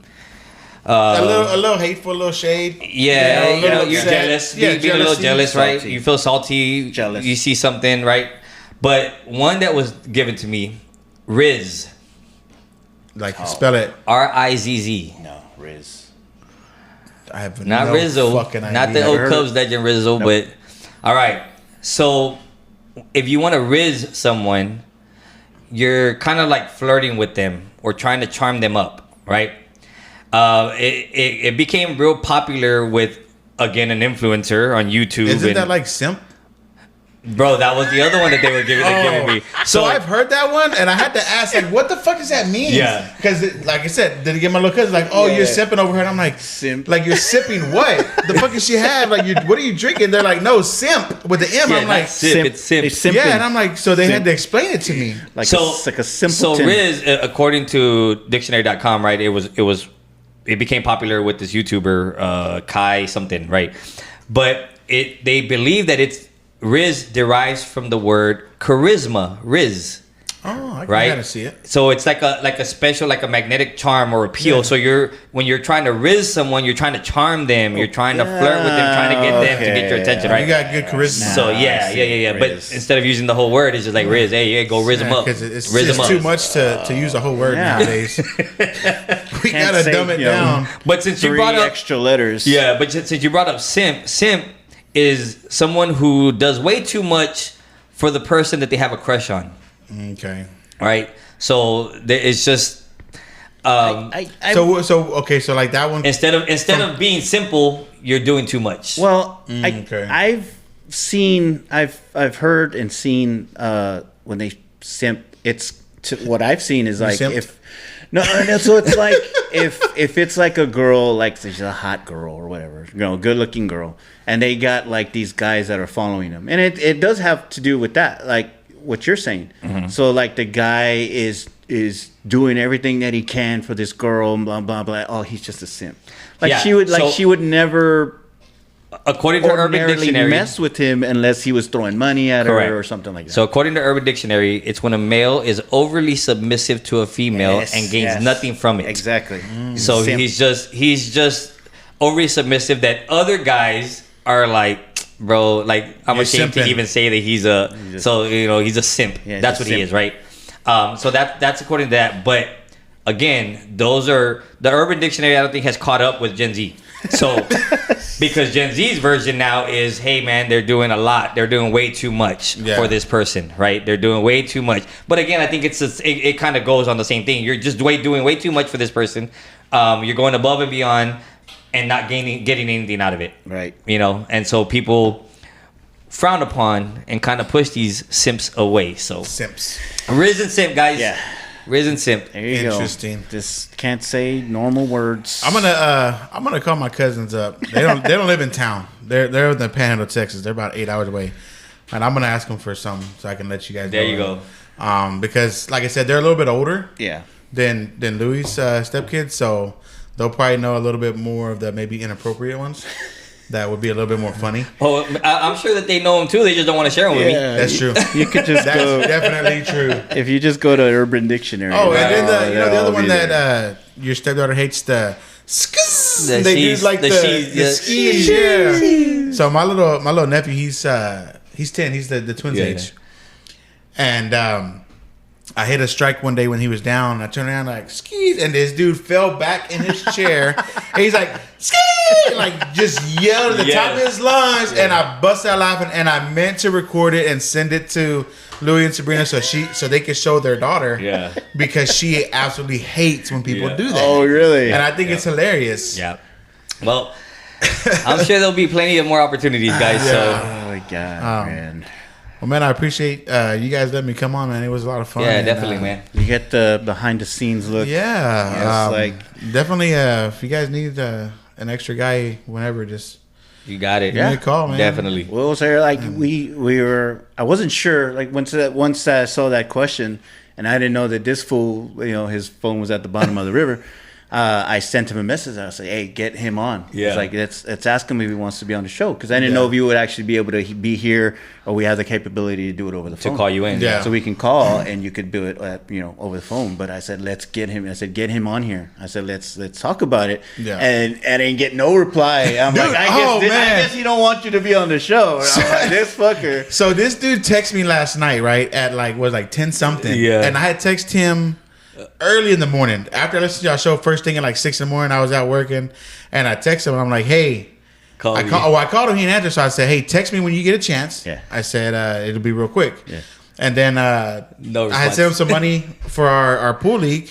S3: a little hateful, a little shade.
S2: Yeah, you're jealous. Being a little jealous, right? You feel salty.
S1: Jealous.
S2: You see something, right? But one that was given to me, Riz.
S3: Like spell it.
S2: Rizz.
S1: No, Riz.
S3: I have
S2: not Rizzo,
S3: fucking idea.
S2: not the old Cubs legend Rizzo, but all right. So if you want to Riz someone, you're kind of like flirting with them or trying to charm them up, right? It became real popular with again an influencer on YouTube.
S3: Isn't that like simp?
S2: Bro, that was the other one that they were giving me.
S3: So I've heard that one, and I had to ask, like, what the fuck does that mean?
S2: Yeah.
S3: Because, like I said, did it get my little cousin, like, you're sipping over her? And I'm like,
S1: simp.
S3: Like, you're sipping what? The fuck does she have? Like, what are you drinking? They're like, no, simp with the M.
S2: Yeah,
S3: I'm like,
S2: simp. It's simp.
S3: Yeah, and I'm like, so they had to explain it to me.
S1: Like a simpleton.
S2: So Riz, according to dictionary.com, right, it became popular with this YouTuber, Kai something, right? But they believe that Riz derives from the word charisma, Riz.
S3: Oh, I can
S2: right?
S3: kind of see it.
S2: So it's like a special, like a magnetic charm or appeal. Yeah. So when you're trying to riz someone, you're trying to charm them, you're trying to flirt with them, trying to get them to get your attention, right?
S3: You got good charisma.
S2: So yeah. But instead of using the whole word, it's just like riz. Hey, go riz them up.
S3: Because it's too much to use a whole word nowadays. We gotta dumb it down.
S2: But since you brought up
S1: extra letters,
S2: but since you brought up simp is someone who does way too much for the person that they have a crush on.
S3: Okay.
S2: Right. So it's just.
S3: So like that one.
S2: Instead of being simple, you're doing too much.
S1: Well, I've heard and seen when they simp. What I've seen is like if. No, so it's like if it's like a girl, like she's a hot girl or whatever, good looking girl, and they got like these guys that are following them, and it does have to do with that, like what you're saying. Mm-hmm. So like the guy is doing everything that he can for this girl, blah blah blah. Oh, he's just a simp. Like she would never.
S2: According to Urban Dictionary,
S1: mess with him unless he was throwing money at her or something like that.
S2: So according to Urban Dictionary, it's when a male is overly submissive to a female and gains nothing from it.
S1: Exactly.
S2: So he's just overly submissive that other guys are like, bro, like I'm ashamed to even say that he's a simp. Yeah, that's what he is, right? So that's according to that. But again, those are the Urban Dictionary. I don't think has caught up with Gen Z. So because Gen Z's version now is, hey man, they're doing a lot. They're doing way too much for this person, right? They're doing way too much. But again, I think it kind of goes on the same thing. You're just doing way too much for this person. You're going above and beyond and not getting anything out of it.
S1: Right.
S2: And so people frown upon and kind of push these simps away. So
S3: simps.
S2: Riz and simp, guys.
S1: Yeah.
S2: Riz and simp.
S1: There you
S3: Interesting.
S1: Go. Just can't say normal words.
S3: I'm gonna call my cousins up. They don't live in town. They're in the Panhandle, Texas. They're about 8 hours away, and I'm gonna ask them for some so I can let you guys know.
S2: There you go.
S3: Because like I said, they're a little bit older.
S1: Yeah.
S3: Than Louis' stepkids, so they'll probably know a little bit more of the maybe inappropriate ones. That would be a little bit more funny.
S2: Oh, I'm sure that they know them too. They just don't want to share them with me.
S3: That's true.
S1: You could just
S3: That's definitely true.
S1: If you just go to Urban Dictionary.
S3: Oh, and then the other one that your stepdaughter hates, the skis. They do like the skis. Yeah. So my little nephew, he's 10. He's the twins' age. And I hit a strike one day when he was down. I turned around like skis, and this dude fell back in his chair. And he's like skis, like just yelled at the top of his lungs, and I bust out laughing. And I meant to record it and send it to Louie and Sabrina so they could show their daughter. Yeah, because she absolutely hates when people do that.
S1: Oh, really?
S3: And I think it's hilarious.
S2: Yeah. Well, I'm sure there'll be plenty of more opportunities, guys. So.
S1: Oh my god, man.
S3: Well, man, I appreciate you guys letting me come on, man. It was a lot of fun.
S2: Yeah, definitely, man.
S1: You get the behind-the-scenes look.
S3: Yeah. Definitely, if you guys need an extra guy whenever, just...
S2: You got it.
S3: Give me a call, man.
S2: Definitely.
S1: Well, so we were... I wasn't sure, like, once I saw that question, and I didn't know that this fool, his phone was at the bottom of the river, I sent him a message. I was like, hey, get him on.
S2: Yeah.
S1: It's like, let's ask him if he wants to be on the show. Because I didn't know if you would actually be able to be here or we have the capability to do it over the phone.
S2: To call you in.
S3: Yeah.
S1: So we can call and you could do it over the phone. But I said, let's get him. I said, get him on here. I said, let's talk about it. Yeah. And I didn't get no reply. I'm like, I guess he don't want you to be on the show. I'm like, this fucker.
S3: So this dude texted me last night, right? At 10 something. Yeah. And I had texted him early in the morning. After I listened to y'all show first thing at 6 in the morning, I was out working, and I texted him. And I'm like, "Hey, I called him. He didn't answer, so I said, "Hey, text me when you get a chance."
S1: Yeah.
S3: I said it'll be real quick.
S1: Yeah.
S3: And then I had sent him some money for our pool league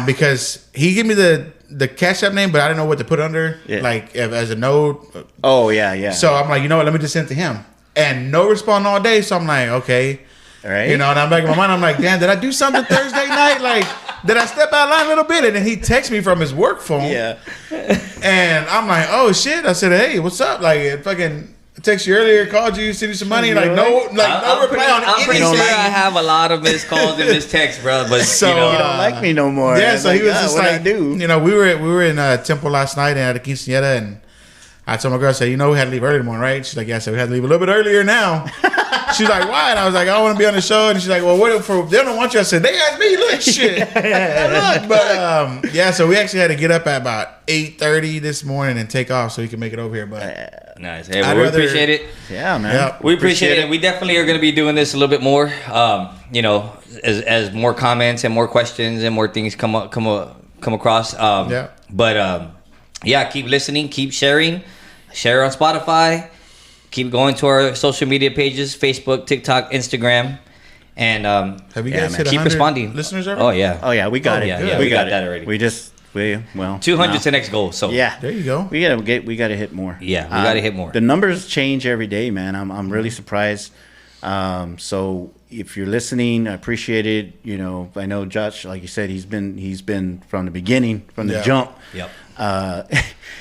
S3: because he gave me the Cash App name, but I didn't know what to put under, as a node.
S1: Oh yeah.
S3: So I'm like, you know what? Let me just send it to him, and no response all day. So I'm like, okay.
S1: Right.
S3: And I'm back in my mind. I'm like, damn, did I do something Thursday night? Like, did I step out of line a little bit? And then he texts me from his work phone.
S1: Yeah.
S3: And I'm like, oh shit. I said, hey, what's up? Like, it fucking texted you earlier, called you, sent you some money. Like, no reply on anything.
S2: I'm pretty sure I have a lot of missed calls and missed texts, bro. But
S1: so you don't like me no more.
S3: Yeah. So he was just like, we were in Temple last night and at a quinceañera, and I told my girl, I said, we had to leave early in the morning, right? She's like, yeah. So we had to leave a little bit earlier now. She's like, why? And I was like, I want to be on the show. And she's like, well, what if they don't want you? I said, they asked me. Look, shit. Look. But yeah, so we actually had to get up at about 8:30 this morning and take off so we can make it over here. But
S2: nice. Hey, we appreciate it.
S1: Yeah, man.
S2: Yep. We appreciate it. We definitely are going to be doing this a little bit more. You know, as more comments and more questions and more things come across. But yeah, keep listening, keep sharing, share on Spotify, keep going to our social media pages: Facebook, TikTok, Instagram, and
S3: have you guys hit
S2: keep responding,
S3: listeners already?
S1: Oh yeah, we got it.
S2: Yeah, we got that already.
S1: We
S2: 200's the next goal. So
S1: yeah,
S3: there you go.
S1: We gotta hit more.
S2: Yeah, we gotta hit more.
S1: The numbers change every day, man. I'm really surprised. So if you're listening, I appreciate it. You know, I know Josh, like you said, he's been from the beginning, from the jump.
S2: Yep.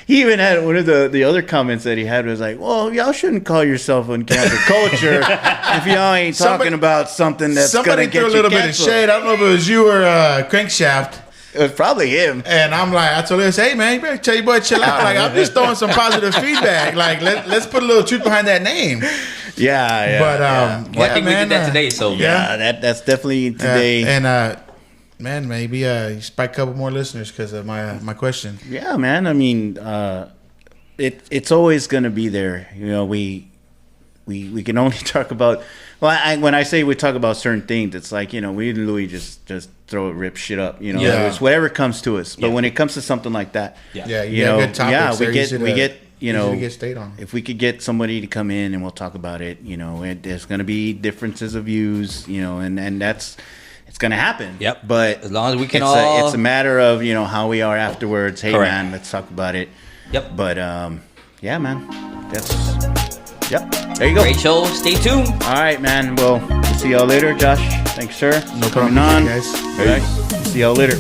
S1: He even had one of the other comments that he had was like, well, y'all shouldn't call yourself on counter culture if y'all ain't talking about something that's gonna get you
S3: threw a little bit of
S1: canceled.
S3: shade. I don't know if it was you or Crankshaft.
S1: It was probably him.
S3: And I'm like, I told him, hey man, you better tell your boy chill out. Like, I'm just throwing some positive feedback. Like, let's put a little truth behind that name.
S1: Yeah.
S3: But
S2: well, I think we did that today. So
S1: that's definitely today.
S3: And man, maybe you spike a couple more listeners because of my question.
S1: Yeah, man. I mean, it's always gonna be there. You know, we can only talk about. Well, when I say we talk about certain things, it's like, you know, we and Louie just rip shit up. You know, it's whatever comes to us. But when it comes to something like that,
S3: you know, good topics,
S1: we get. You know,
S3: get stayed on.
S1: If we could get somebody to come in and we'll talk about it, you know, there's going to be differences of views, you know, and it's going to happen.
S2: Yep.
S1: But
S2: as long as we can
S1: it's a matter of, you know, how we are afterwards. Hey, man, let's talk about it.
S2: Yep.
S1: But, yeah, man, there you go.
S2: Great show. Stay tuned.
S1: All right, man. Well, we'll see y'all later, Josh. Thanks, sir.
S3: No problem.
S1: Coming on.
S3: Guys.
S1: All right. See y'all later.